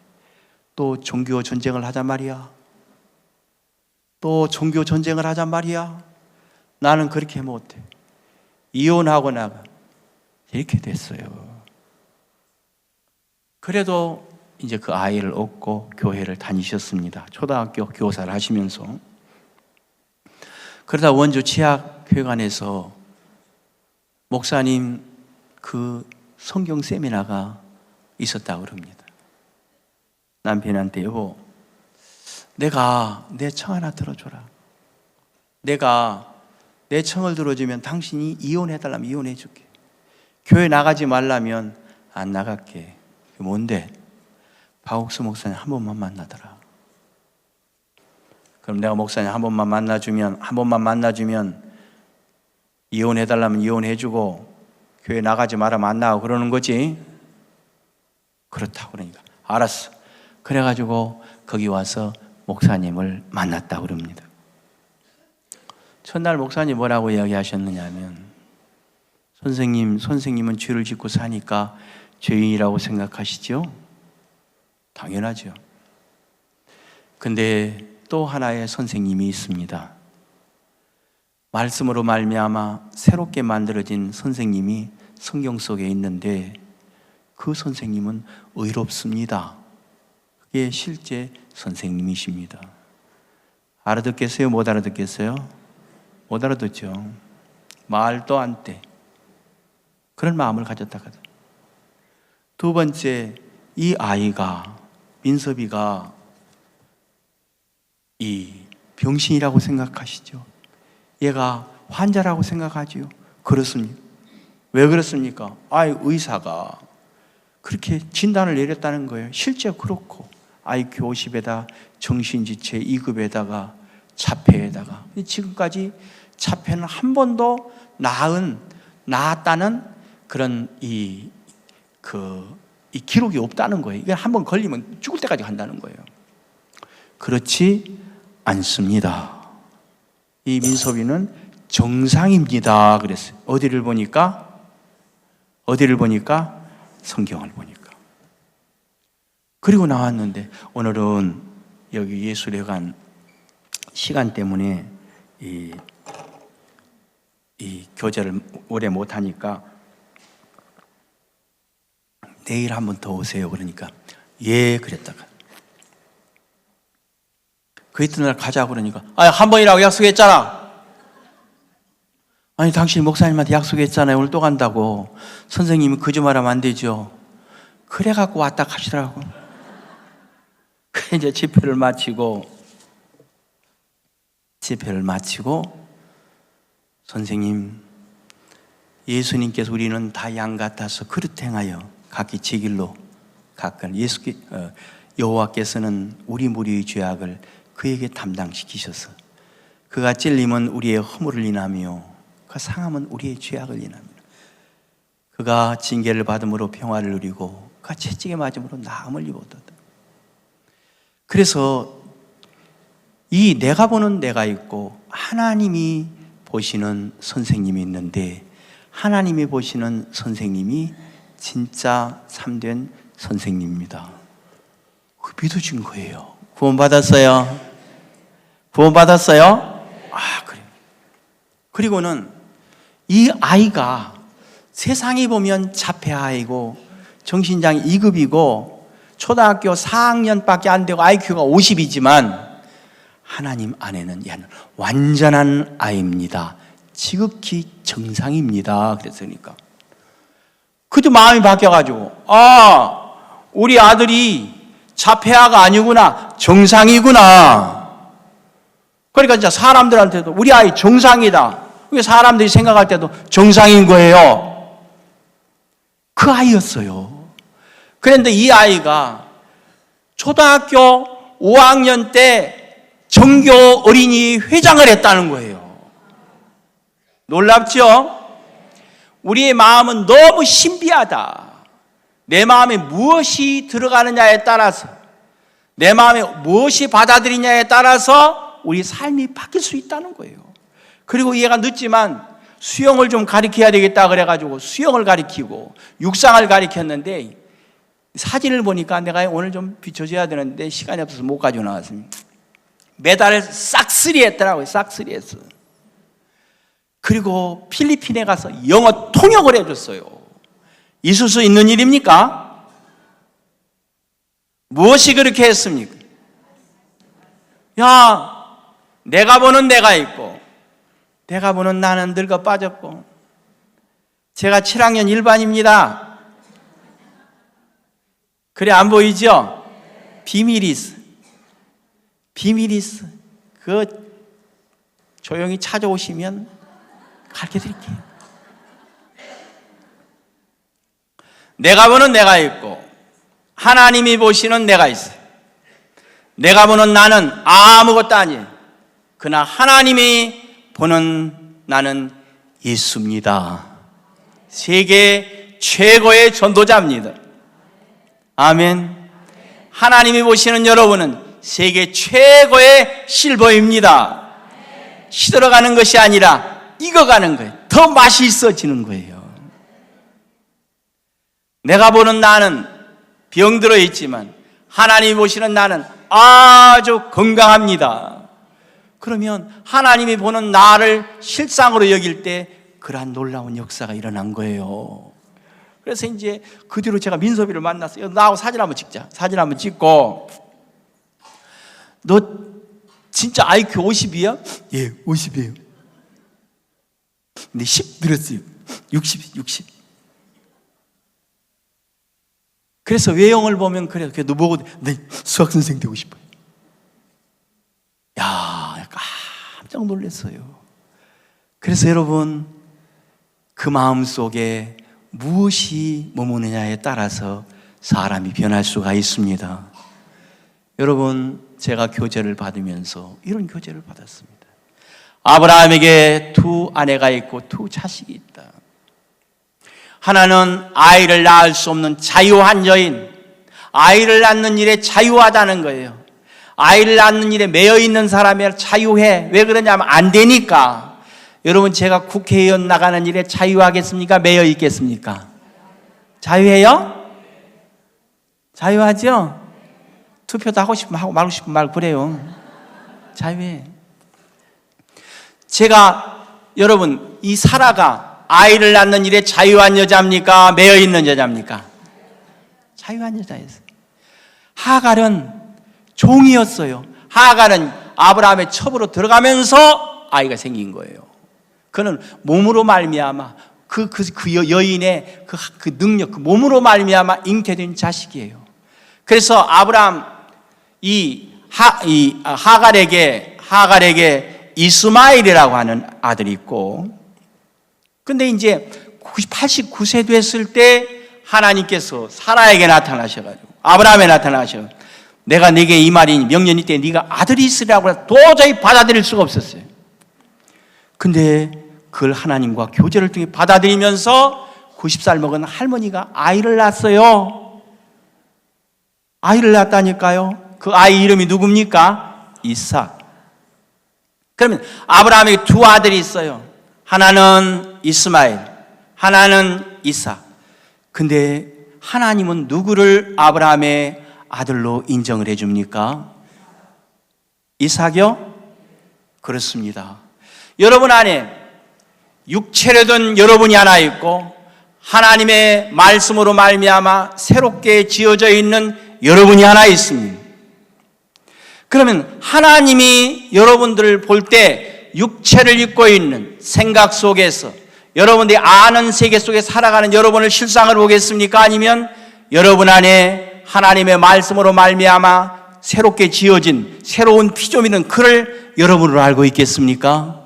또 종교 전쟁을 하잔 말이야. 또 종교 전쟁을 하잔 말이야. 나는 그렇게 못해. 이혼하고 나가. 이렇게 됐어요. 그래도 이제 그 아이를 얻고 교회를 다니셨습니다. 초등학교 교사를 하시면서. 그러다 원주 치학회관에서 목사님 그 성경 세미나가 있었다고 그럽니다. 남편한테 여보, 내가 내 청 하나 들어줘라. 내가 내 청을 들어주면 당신이 이혼해달라면 이혼해줄게. 교회 나가지 말라면 안 나갈게. 뭔데? 박옥수 목사님 한 번만 만나더라. 그럼 내가 목사님 한 번만 만나주면 이혼해달라면 이혼해주고 교회 나가지 말라면 안 나가고 그러는 거지? 그렇다고 그러니까 알았어. 그래가지고 거기 와서 목사님을 만났다고 그럽니다. 첫날 목사님 뭐라고 이야기하셨느냐 하면 선생님은 죄를 짓고 사니까 죄인이라고 생각하시죠? 당연하죠. 근데 또 하나의 선생님이 있습니다. 말씀으로 말미암아 새롭게 만들어진 선생님이 성경 속에 있는데 그 선생님은 의롭습니다. 그게 실제 선생님이십니다. 알아듣겠어요? 못 알아듣겠어요? 못 알아듣죠. 말도 안 돼. 그런 마음을 가졌다거든. 두 번째, 이 아이가 민섭이가 이 병신이라고 생각하시죠? 얘가 환자라고 생각하지요? 그렇습니까? 왜 그렇습니까? 아이 의사가 그렇게 진단을 내렸다는 거예요. 실제 그렇고 IQ 50에다 정신지체 2급에다가 자폐에다가 지금까지 자폐는 한 번도 나았다는 그런 이 기록이 없다는 거예요. 이게 한 번 걸리면 죽을 때까지 간다는 거예요. 그렇지 않습니다. 이 민섭이는 정상입니다. 그랬어요. 어디를 보니까? 성경을 보니까. 그리고 나왔는데 오늘은 여기 예술회관 시간 때문에 이 교제를 오래 못하니까 내일 한 번 더 오세요. 그러니까 예 그랬다가 그 이튿날 가자고 그러니까 한 번이라고 약속했잖아. 아니 당신 목사님한테 약속했잖아요. 오늘 또 간다고. 선생님이 거짓말하면 안 되죠. 그래갖고 왔다 가시더라고. 그래 이제 집회를 마치고 선생님 예수님께서 우리는 다 양 같아서 그릇 행하여 각기 제 길로 가까이 여호와께서는 우리 무리의 죄악을 그에게 담당시키셔서 그가 찔림은 우리의 허물을 인하며 그 상함은 우리의 죄악을 인하며 그가 징계를 받음으로 평화를 누리고 그가 채찍에 맞음으로 나음을 입었다. 그래서 이 내가 보는 내가 있고 하나님이 보시는 선생님이 있는데 하나님이 보시는 선생님이 진짜 참된 선생님입니다. 믿어진 거예요. 구원받았어요? 그래요. 그리고는 이 아이가 세상이 보면 자폐아이고 정신장애 2급이고 초등학교 4학년밖에 안 되고 IQ가 50이지만 하나님 안에는 얘는 완전한 아이입니다. 지극히 정상입니다. 그랬으니까 그때 마음이 바뀌어가지고 우리 아들이 자폐아가 아니구나, 정상이구나. 그러니까 진짜 사람들한테도 우리 아이 정상이다, 사람들이 생각할 때도 정상인 거예요. 그 아이였어요. 그런데 이 아이가 초등학교 5학년 때 정교 어린이 회장을 했다는 거예요. 놀랍죠? 우리의 마음은 너무 신비하다. 내 마음에 무엇이 들어가느냐에 따라서, 내 마음에 무엇이 받아들이냐에 따라서 우리 삶이 바뀔 수 있다는 거예요. 그리고 얘가 늦지만 수영을 좀 가르쳐야 되겠다 그래가지고 수영을 가르치고 육상을 가르쳤는데, 사진을 보니까 내가 오늘 좀 비춰줘야 되는데 시간이 없어서 못 가지고 나왔습니다. 메달을 싹쓸이 했더라고요. 싹쓸이 했어. 그리고 필리핀에 가서 영어 통역을 해줬어요. 있을 수 있는 일입니까? 무엇이 그렇게 했습니까? 내가 보는 내가 있고, 내가 보는 나는 늙어 빠졌고, 제가 7학년 일반입니다. 그래, 안 보이죠? 비밀이 있어. 비밀이 있어. 그거 조용히 찾아오시면 가르쳐 드릴게요. 내가 보는 내가 있고 하나님이 보시는 내가 있어요. 내가 보는 나는 아무것도 아니에요. 그러나 하나님이 보는 나는 예수입니다. 세계 최고의 전도자입니다. 아멘. 하나님이 보시는 여러분은 세계 최고의 실버입니다. 시들어가는 것이 아니라 익어가는 거예요. 더 맛있어지는 거예요. 내가 보는 나는 병들어 있지만 하나님이 보시는 나는 아주 건강합니다. 그러면 하나님이 보는 나를 실상으로 여길 때 그러한 놀라운 역사가 일어난 거예요. 그래서 이제 그 뒤로 제가 민섭이를 만났어요. 나하고 사진 한번 찍자. 사진 한번 찍고, 너 진짜 IQ 50이야? 예, 50이에요. 근데 10 늘었어요. 60. 그래서 외형을 보면 그래. 너 보고 내 수학 선생 되고 싶어요. 야, 깜짝 놀랐어요. 그래서 여러분, 그 마음 속에 무엇이 머무느냐에 따라서 사람이 변할 수가 있습니다. 여러분, 제가 교제를 받으면서 이런 교제를 받았습니다. 아브라함에게 두 아내가 있고 두 자식이 있다. 하나는 아이를 낳을 수 없는 자유한 여인, 아이를 낳는 일에 자유하다는 거예요. 아이를 낳는 일에 매여 있는 사람이 자유해. 왜 그러냐면 안 되니까. 여러분, 제가 국회의원 나가는 일에 자유하겠습니까? 매여 있겠습니까? 자유해요? 자유하죠? 투표도 하고 싶으면 하고 말고 싶으면 말고 그래요. 자유해. 제가, 여러분, 이 사라가 아이를 낳는 일에 자유한 여자입니까? 매여 있는 여자입니까? 자유한 여자였어요. 하갈은 종이었어요. 하갈은 아브라함의 첩으로 들어가면서 아이가 생긴 거예요. 그는 몸으로 말미암아 그 여인의 그 능력, 그 몸으로 말미암아 잉태된 자식이에요. 그래서 아브라함 하갈에게 이스마엘이라고 하는 아들이 있고, 근데 이제 89세 됐을 때 하나님께서 사라에게 나타나셔가지고, 아브라함에 나타나셔, 내가 네게 이 말이니 명년이 때 네가 아들이 있으라고 해서 도저히 받아들일 수가 없었어요. 근데 그걸 하나님과 교제를 통해 받아들이면서 90살 먹은 할머니가 아이를 낳았어요. 아이를 낳았다니까요. 그 아이 이름이 누굽니까? 이삭. 그러면 아브라함에게 두 아들이 있어요. 하나는 이스마엘, 하나는 이삭. 근데 하나님은 누구를 아브라함의 아들로 인정을 해줍니까? 이삭이요? 그렇습니다. 여러분 안에 육체로 된 여러분이 하나 있고 하나님의 말씀으로 말미암아 새롭게 지어져 있는 여러분이 하나 있습니다. 그러면 하나님이 여러분들을 볼 때 육체를 입고 있는 생각 속에서 여러분들이 아는 세계 속에 살아가는 여러분을 실상을 보겠습니까? 아니면 여러분 안에 하나님의 말씀으로 말미암아 새롭게 지어진 새로운 피조물은 그를 여러분으로 알고 있겠습니까?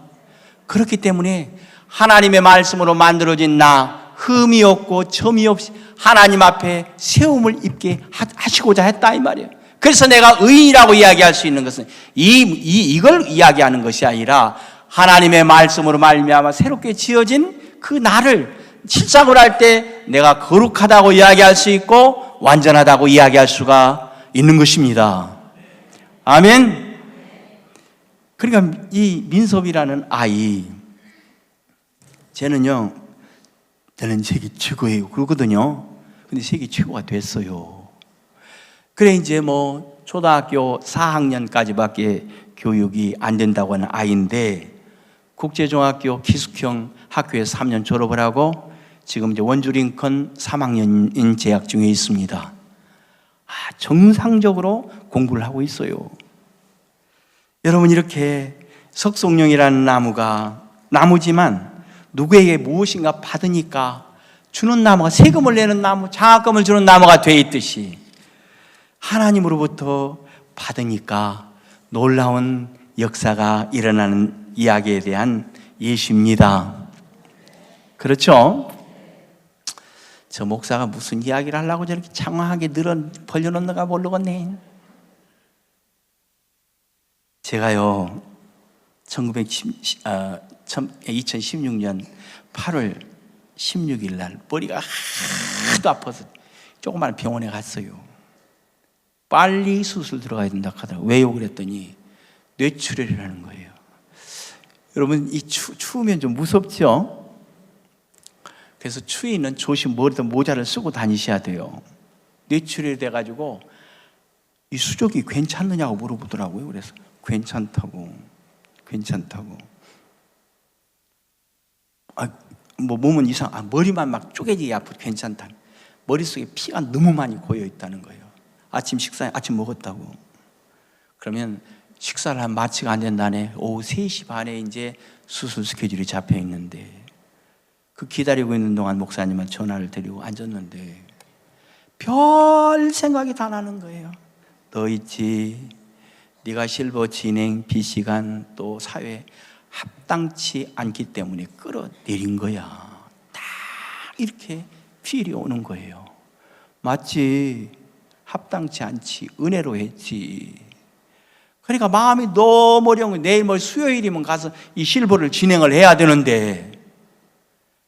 그렇기 때문에 하나님의 말씀으로 만들어진 나 흠이 없고 점이 없이 하나님 앞에 세움을 입게 하시고자 했다 이 말이에요. 그래서 내가 의인이라고 이야기할 수 있는 것은 이걸 이야기하는 것이 아니라 하나님의 말씀으로 말미암아 새롭게 지어진 그 나를 실상으로 할 때 내가 거룩하다고 이야기할 수 있고 완전하다고 이야기할 수가 있는 것입니다. 아멘. 그러니까 이 민섭이라는 아이, 쟤는 세계 최고예요 그러거든요. 근데 세계 최고가 됐어요. 그래 이제 초등학교 4학년까지밖에 교육이 안 된다고 하는 아이인데 국제중학교 기숙형 학교에서 3년 졸업을 하고 지금 이제 원주 링컨 3학년인 재학 중에 있습니다. 정상적으로 공부를 하고 있어요. 여러분, 이렇게 석송령이라는 나무지만 누구에게 무엇인가 받으니까 주는 나무가 세금을 내는 나무, 장학금을 주는 나무가 돼 있듯이 하나님으로부터 받으니까 놀라운 역사가 일어나는 이야기에 대한 예시입니다. 그렇죠? 저 목사가 무슨 이야기를 하려고 저렇게 장황하게 벌려놓는가 모르겠네. 제가요 2016년 8월 16일 날 머리가 하도 아파서 조그마한 병원에 갔어요. 빨리 수술 들어가야 된다 하더라고요. 왜요? 그랬더니 뇌출혈이라는 거예요. 여러분, 이 추우면 좀 무섭죠? 그래서 추위는 조심 머리도 모자를 쓰고 다니셔야 돼요. 뇌출혈이 돼가지고 이 수족이 괜찮느냐고 물어보더라고요. 그래서 괜찮다고. 몸은 머리만 막 쪼개지게 아프고 괜찮다. 머릿속에 피가 너무 많이 고여 있다는 거예요. 아침 먹었다고. 그러면 식사를 한 마취가 안 된다네. 오후 3시 반에 이제 수술 스케줄이 잡혀 있는데 그 기다리고 있는 동안 목사님한테 전화를 드리고 앉았는데 별 생각이 다 나는 거예요. 너 있지. 네가 실버 진행, 비시간 또 사회에 합당치 않기 때문에 끌어내린 거야. 딱 이렇게 필이 오는 거예요. 맞지? 합당치 않지. 은혜로 했지. 그러니까 마음이 너무 어려운 거예요. 내일 수요일이면 가서 이 실버를 진행을 해야 되는데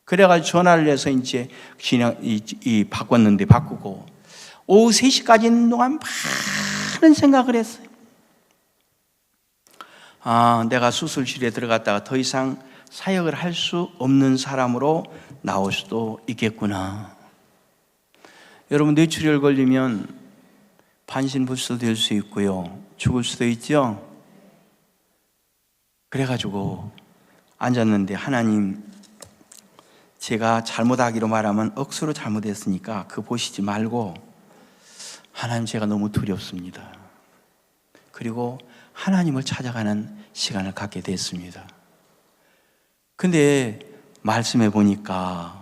그래가지고 전화를 해서 이제 바꾸고 오후 3시까지 있는 동안 많은 생각을 했어요. 내가 수술실에 들어갔다가 더 이상 사역을 할 수 없는 사람으로 나올 수도 있겠구나. 여러분, 뇌출혈 걸리면 반신불수 될 수 있고요. 죽을 수도 있죠. 그래가지고 앉았는데 하나님, 제가 잘못하기로 말하면 억수로 잘못했으니까 그거 보시지 말고 하나님, 제가 너무 두렵습니다. 그리고 하나님을 찾아가는 시간을 갖게 됐습니다. 근데 말씀해 보니까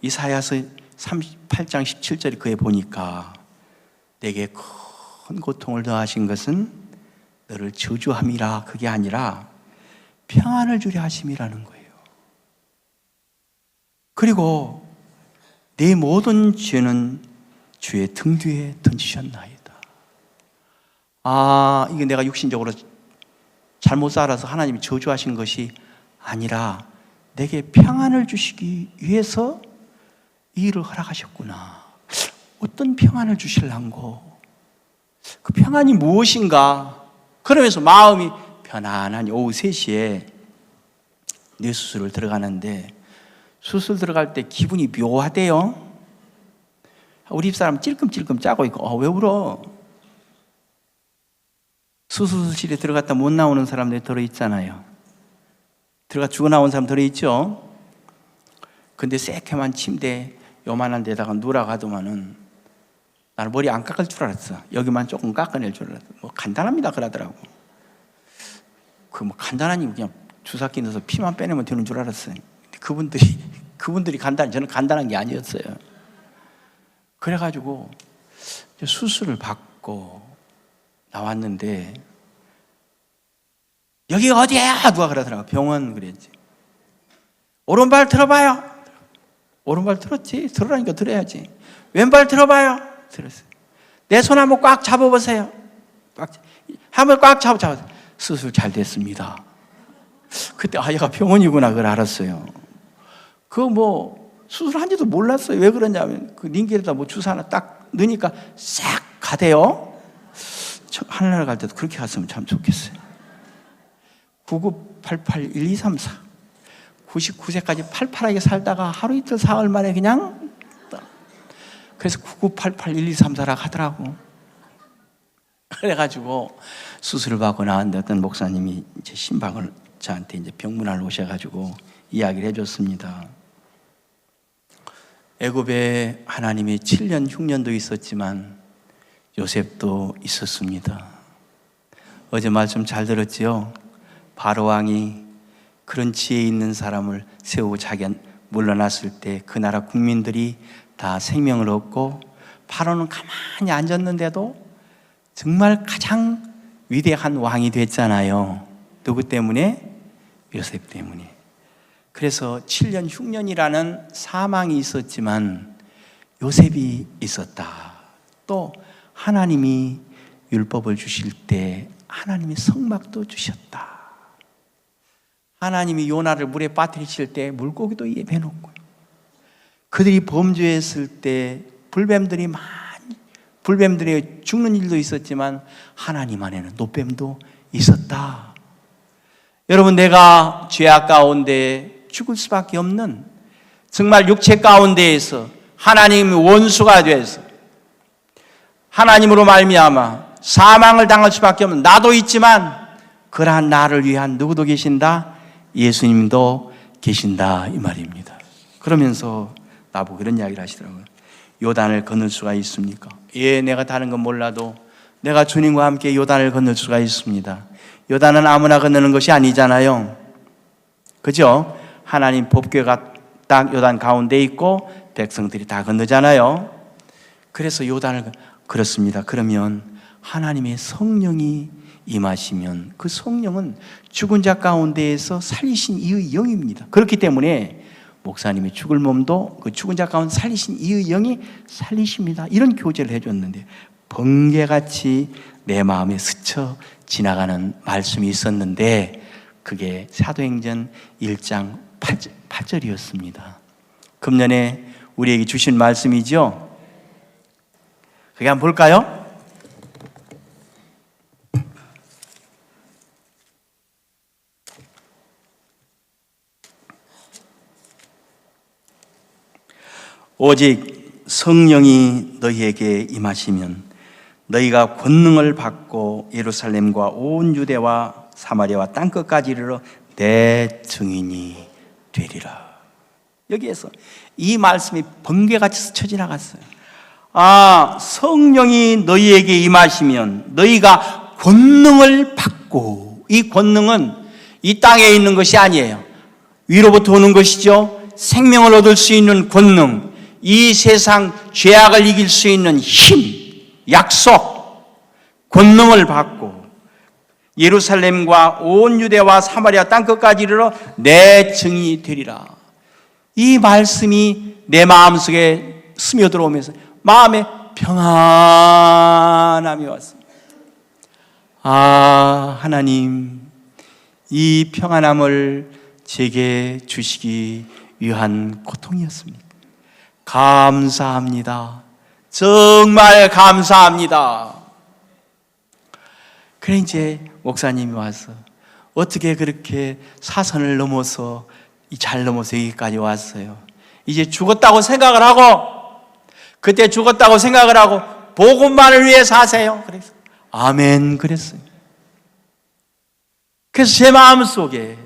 이사야서 38장 17절에 그에 보니까 내게 큰 고통을 더하신 것은 너를 저주함이라, 그게 아니라 평안을 주려 하심이라는 거예요. 그리고 내 모든 죄는 주의 등 뒤에 던지셨나이다. 이게 내가 육신적으로 잘못 살아서 하나님이 저주하신 것이 아니라 내게 평안을 주시기 위해서 이 일을 허락하셨구나. 어떤 평안을 주실랑고? 그 평안이 무엇인가? 그러면서 마음이 편안한 오후 3시에 뇌수술을 들어가는데 수술 들어갈 때 기분이 묘하대요. 우리 집사람 찔끔찔끔 짜고 있고 왜 울어? 수술실에 들어갔다 못 나오는 사람들이 들어있잖아요. 들어가 죽어 나온 사람 들어있죠. 근데 새카만 침대 요만한 데다가 누라가더만은 나는 머리 안 깎을 줄 알았어. 여기만 조금 깎아낼 줄 알았어. 뭐 간단합니다 그러더라고. 그 뭐 간단하니 그냥 주사기 넣어서 피만 빼내면 되는 줄 알았어요. 그분들이 간단히, 저는 간단한 게 아니었어요. 그래가지고 수술을 받고 나왔는데, 여기가 어디야? 누가 그러더라고. 병원 그랬지. 오른발 들어봐요. 오른발 들었지. 들으라니까 들어야지. 왼발 들어봐요. 들었어요. 내 손 한번 꽉 잡아보세요. 한번 꽉 잡아보세요. 수술 잘 됐습니다. 그때 얘가 병원이구나 그걸 알았어요. 수술한지도 몰랐어요. 왜 그러냐면 링겔에다 주사 하나 딱 넣으니까 싹 가대요. 하늘나라 갈 때도 그렇게 갔으면 참 좋겠어요. 99881234 99세까지 팔팔하게 살다가 하루 이틀 사흘 만에 그냥, 그래서 99881234라 하더라고. 그래가지고 수술을 받고 나왔는데 어떤 목사님이 이제 신방을 저한테 이제 병문안을 오셔가지고 이야기를 해줬습니다. 애굽에 하나님이 7년 흉년도 있었지만 요셉도 있었습니다. 어제 말씀 잘 들었지요? 바로 왕이 그런 지혜 있는 사람을 세우고 자기가 물러났을 때 그 나라 국민들이 다 생명을 얻고, 파로는 가만히 앉았는데도 정말 가장 위대한 왕이 됐잖아요. 누구 때문에? 요셉 때문에. 그래서 7년 흉년이라는 사망이 있었지만 요셉이 있었다. 또 하나님이 율법을 주실 때 하나님이 성막도 주셨다. 하나님이 요나를 물에 빠뜨리실 때 물고기도 입에 놓고, 그들이 범죄했을 때 불뱀들이 죽는 일도 있었지만 하나님 안에는 노뱀도 있었다. 여러분, 내가 죄악 가운데 죽을 수밖에 없는, 정말 육체 가운데에서 하나님의 원수가 돼서 하나님으로 말미암아 사망을 당할 수밖에 없는 나도 있지만, 그러한 나를 위한 누구도 계신다? 예수님도 계신다, 이 말입니다. 그러면서 나보고 이런 이야기를 하시더라고요. 요단을 건널 수가 있습니까? 예, 내가 다른 건 몰라도 내가 주님과 함께 요단을 건널 수가 있습니다. 요단은 아무나 건너는 것이 아니잖아요. 그죠? 하나님 법궤가 딱 요단 가운데 있고 백성들이 다 건너잖아요. 그래서 요단을, 그렇습니다. 그러면 하나님의 성령이 임하시면 그 성령은 죽은 자 가운데에서 살리신 이의 영입니다. 그렇기 때문에 목사님이 죽을 몸도 그 죽은 자 가운데 살리신 이의 영이 살리십니다. 이런 교제를 해줬는데, 번개같이 내 마음에 스쳐 지나가는 말씀이 있었는데 그게 사도행전 1장 8절이었습니다. 금년에 우리에게 주신 말씀이죠. 그게 한번 볼까요? 오직 성령이 너희에게 임하시면 너희가 권능을 받고 예루살렘과 온 유대와 사마리아와 땅끝까지 이르러 내 증인이 되리라. 여기에서 이 말씀이 번개같이 스쳐 지나갔어요. 성령이 너희에게 임하시면 너희가 권능을 받고, 이 권능은 이 땅에 있는 것이 아니에요. 위로부터 오는 것이죠. 생명을 얻을 수 있는 권능, 이 세상 죄악을 이길 수 있는 힘, 약속, 권능을 받고 예루살렘과 온 유대와 사마리아 땅끝까지 이르러 내 증인이 되리라. 이 말씀이 내 마음속에 스며들어오면서 마음에 평안함이 왔습니다. 하나님, 이 평안함을 제게 주시기 위한 고통이었습니다. 감사합니다. 정말 감사합니다. 그래 이제 목사님이 와서 어떻게 그렇게 사선을 넘어서 잘 넘어서 여기까지 왔어요. 이제 죽었다고 생각을 하고, 그때 죽었다고 생각을 하고 복음만을 위해 사세요. 그래서 아멘 그랬어요. 그래서 제 마음속에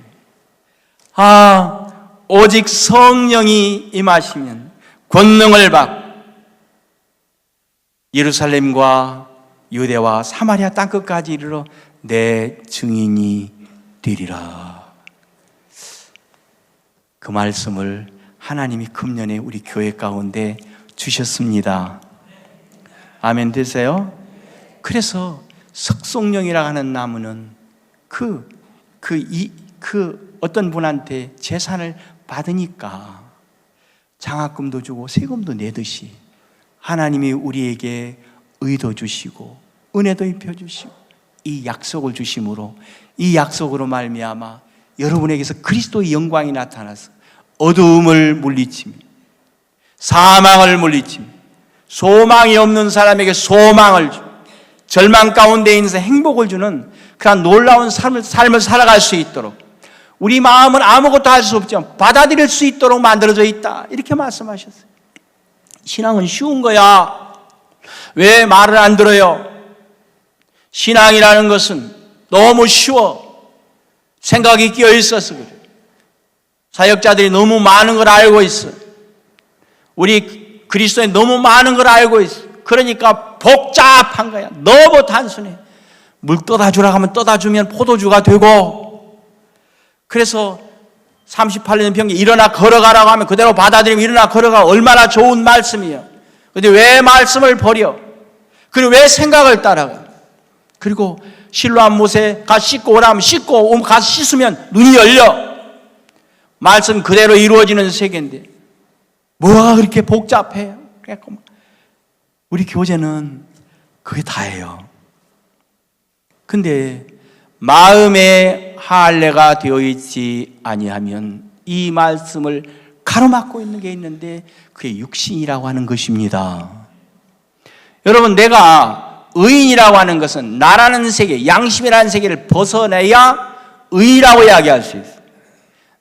오직 성령이 임하시면 권능을 받고 예루살렘과 유대와 사마리아 땅끝까지 이르러 내 증인이 되리라. 그 말씀을 하나님이 금년에 우리 교회 가운데 주셨습니다. 아멘 되세요? 그래서 석송령이라고 하는 나무는 그 어떤 분한테 재산을 받으니까 장학금도 주고 세금도 내듯이 하나님이 우리에게 의도 주시고 은혜도 입혀주시고 이 약속을 주심으로, 이 약속으로 말미암아 여러분에게서 그리스도의 영광이 나타나서 어두움을 물리치며 사망을 물리치며 소망이 없는 사람에게 소망을 주고 절망 가운데 있는 행복을 주는 그런 놀라운 삶을 살아갈 수 있도록, 우리 마음은 아무것도 할 수 없지만 받아들일 수 있도록 만들어져 있다, 이렇게 말씀하셨어요. 신앙은 쉬운 거야. 왜 말을 안 들어요? 신앙이라는 것은 너무 쉬워. 생각이 끼어 있어서 그래. 사역자들이 너무 많은 걸 알고 있어. 우리 그리스도에 너무 많은 걸 알고 있어. 그러니까 복잡한 거야. 너무 단순해. 물 떠다 주라고 하면 떠다 주면 포도주가 되고, 그래서 38년 병기 일어나 걸어가라고 하면 그대로 받아들이면 일어나 걸어가. 얼마나 좋은 말씀이에요. 그런데 왜 말씀을 버려? 그리고 왜 생각을 따라가? 그리고 실로암 못에 가서 씻고 오라면 씻고 가서 씻으면 눈이 열려. 말씀 그대로 이루어지는 세계인데 뭐가 그렇게 복잡해요? 우리 교제는 그게 다예요. 근데 마음에 할례가 되어 있지 아니하면 이 말씀을 가로막고 있는 게 있는데 그게 육신이라고 하는 것입니다. 여러분, 내가 의인이라고 하는 것은 나라는 세계, 양심이라는 세계를 벗어내야 의인이라고 이야기할 수 있어요.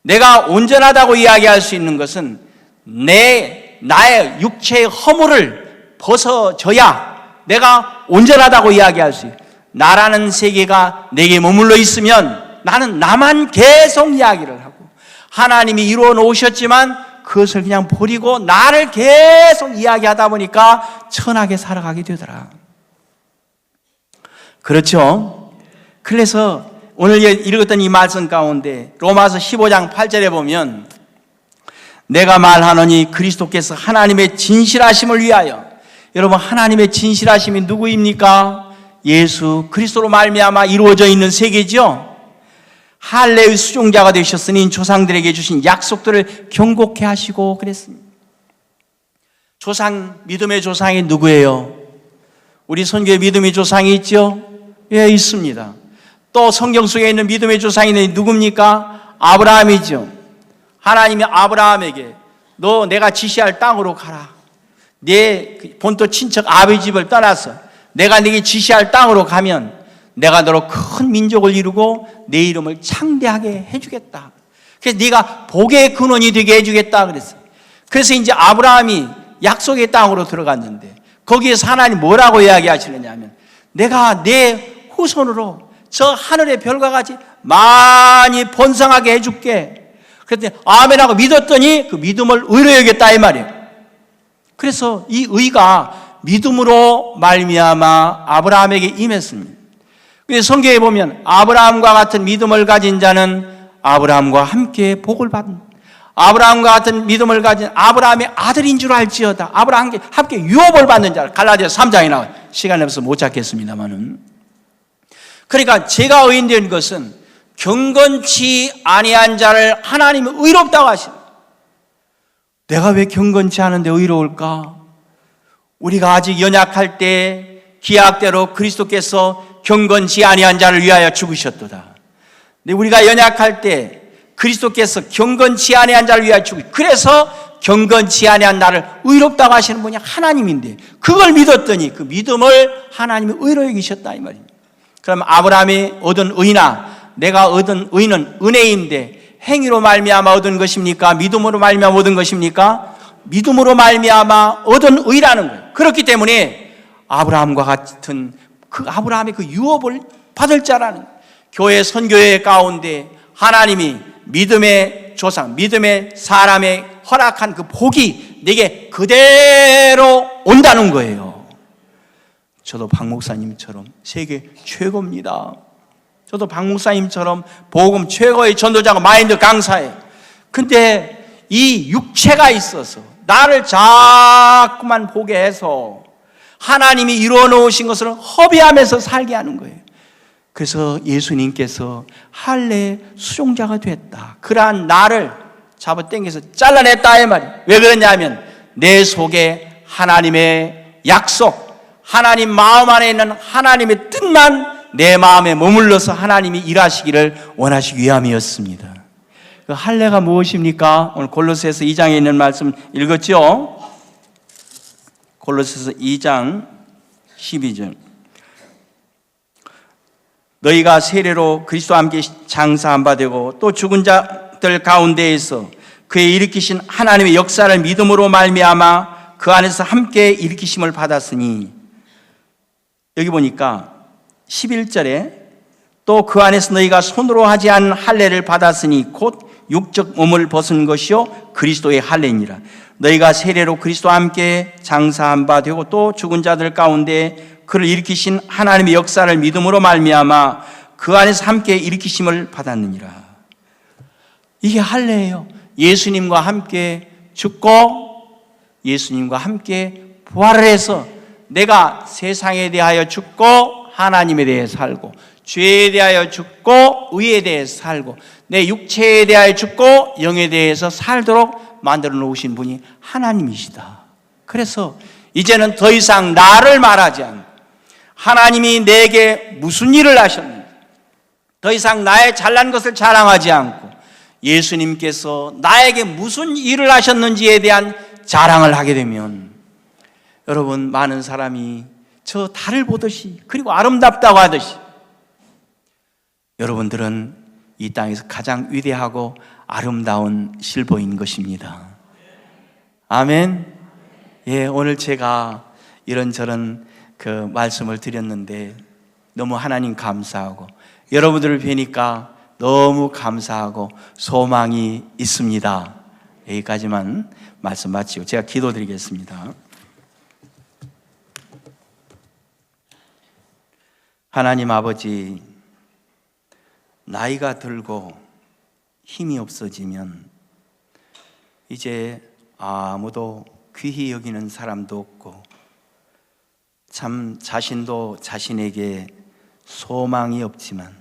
내가 온전하다고 이야기할 수 있는 것은 나의 육체의 허물을 벗어져야 내가 온전하다고 이야기할 수 있어요. 나라는 세계가 내게 머물러 있으면 나는 나만 계속 이야기를 하고, 하나님이 이루어 놓으셨지만 그것을 그냥 버리고 나를 계속 이야기하다 보니까 천하게 살아가게 되더라. 그렇죠? 그래서 오늘 읽었던 이 말씀 가운데 로마서 15장 8절에 보면 내가 말하노니 그리스도께서 하나님의 진실하심을 위하여, 여러분 하나님의 진실하심이 누구입니까? 예수 그리스도로 말미암아 이루어져 있는 세계죠. 할례의 수종자가 되셨으니 조상들에게 주신 약속들을 경고케 하시고 그랬습니다. 조상, 믿음의 조상이 누구예요? 우리 선교의 믿음의 조상이 있죠? 예, 있습니다. 또 성경 속에 있는 믿음의 조상이 누굽니까? 아브라함이죠. 하나님이 아브라함에게 너 내가 지시할 땅으로 가라. 내 본토 친척 아버지 집을 떠나서 내가 네게 지시할 땅으로 가면 내가 너로 큰 민족을 이루고 내 이름을 창대하게 해주겠다. 그래서 네가 복의 근원이 되게 해주겠다 그랬어요. 그래서 이제 아브라함이 약속의 땅으로 들어갔는데 거기에서 하나님 뭐라고 이야기하시느냐면 내가 내 후손으로 저 하늘의 별과 같이 많이 번성하게 해줄게. 그랬더니 아멘하고 믿었더니 그 믿음을 의로 여겼다 이 말이에요. 그래서 이 의가 믿음으로 말미암아 아브라함에게 임했습니다. 그래서 성경에 보면 아브라함과 같은 믿음을 가진 자는 아브라함과 함께 복을 받은, 아브라함과 같은 믿음을 가진 아브라함의 아들인 줄 알지어다. 아브라함과 함께 유업을 받는 자, 갈라디아서 3장에 나와요. 시간이 없어서 못 찾겠습니다만은. 그러니까 제가 의인된 것은 경건치 아니한 자를 하나님이 의롭다고 하십니다. 내가 왜 경건치 않은데 의로울까? 우리가 아직 연약할 때 기약대로 그리스도께서 경건치 아니한 자를 위하여 죽으셨도다. 근데 우리가 연약할 때 그리스도께서 경건치 아니한 자를 위하여 죽으셨다. 그래서 경건치 아니한 나를 의롭다고 하시는 분이 하나님인데 그걸 믿었더니 그 믿음을 하나님이 의로 여기셨다 이 말입니다. 그럼 아브라함이 얻은 의나 내가 얻은 의는 은혜인데 행위로 말미암아 얻은 것입니까? 믿음으로 말미암아 얻은 것입니까? 믿음으로 말미암아 얻은 의라는 거예요. 그렇기 때문에 아브라함과 같은 그 아브라함의 그 유업을 받을 자라는, 교회 선교회 가운데 하나님이 믿음의 조상, 믿음의 사람의 허락한 그 복이 내게 그대로 온다는 거예요. 저도 박 목사님처럼 세계 최고입니다. 저도 박 목사님처럼 복음 최고의 전도자고 마인드 강사예요. 근데 이 육체가 있어서 나를 자꾸만 보게 해서 하나님이 이루어 놓으신 것을 허비하면서 살게 하는 거예요. 그래서 예수님께서 할례 수종자가 됐다. 그러한 나를 잡아당겨서 잘라냈다 이 말이에요. 왜 그러냐면 내 속에 하나님의 약속, 하나님 마음 안에 있는 하나님의 뜻만 내 마음에 머물러서 하나님이 일하시기를 원하시기 위함이었습니다. 그 할례가 무엇입니까? 오늘 골로새서 2장에 있는 말씀 읽었죠? 골로새서 2장 12절. 너희가 세례로 그리스도와 함께 장사한 바 되고 또 죽은 자들 가운데에서 그의 일으키신 하나님의 역사를 믿음으로 말미암아 그 안에서 함께 일으키심을 받았으니, 여기 보니까 11절에 또 그 안에서 너희가 손으로 하지 않은 할례를 받았으니 곧 육적 몸을 벗은 것이요 그리스도의 할례니라. 너희가 세례로 그리스도와 함께 장사한 바 되고 또 죽은 자들 가운데 그를 일으키신 하나님의 역사를 믿음으로 말미암아 그 안에서 함께 일으키심을 받았느니라. 이게 할례예요. 예수님과 함께 죽고 예수님과 함께 부활을 해서 내가 세상에 대하여 죽고 하나님에 대해 살고, 죄에 대하여 죽고 의에 대해 살고, 내 육체에 대하여 죽고 영에 대해서 살도록 만들어 놓으신 분이 하나님이시다. 그래서 이제는 더 이상 나를 말하지 않고 하나님이 내게 무슨 일을 하셨는지, 더 이상 나의 잘난 것을 자랑하지 않고 예수님께서 나에게 무슨 일을 하셨는지에 대한 자랑을 하게 되면, 여러분, 많은 사람이 저 달을 보듯이 그리고 아름답다고 하듯이 여러분들은 이 땅에서 가장 위대하고 아름다운 실버인 것입니다. 아멘. 예, 오늘 제가 이런저런 그 말씀을 드렸는데 너무 하나님 감사하고 여러분들을 뵈니까 너무 감사하고 소망이 있습니다. 여기까지만 말씀 마치고 제가 기도드리겠습니다. 하나님 아버지, 나이가 들고 힘이 없어지면 이제 아무도 귀히 여기는 사람도 없고 참 자신도 자신에게 소망이 없지만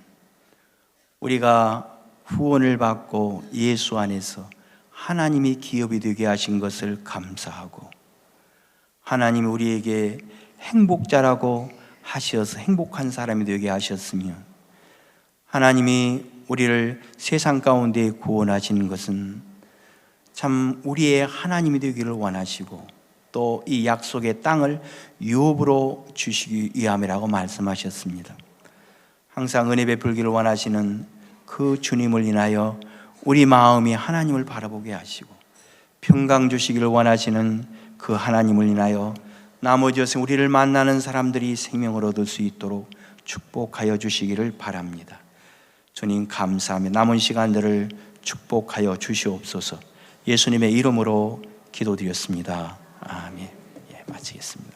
우리가 후원을 받고 예수 안에서 하나님이 기업이 되게 하신 것을 감사하고, 하나님이 우리에게 행복자라고 하셔서 행복한 사람이 되게 하셨으며, 하나님이 우리를 세상 가운데 구원하시는 것은 참 우리의 하나님이 되기를 원하시고 또 이 약속의 땅을 유업으로 주시기 위함이라고 말씀하셨습니다. 항상 은혜 베풀기를 원하시는 그 주님을 인하여 우리 마음이 하나님을 바라보게 하시고, 평강 주시기를 원하시는 그 하나님을 인하여 나머지에서 우리를 만나는 사람들이 생명을 얻을 수 있도록 축복하여 주시기를 바랍니다. 주님 감사하며 남은 시간들을 축복하여 주시옵소서. 예수님의 이름으로 기도드렸습니다. 아멘. 예, 마치겠습니다.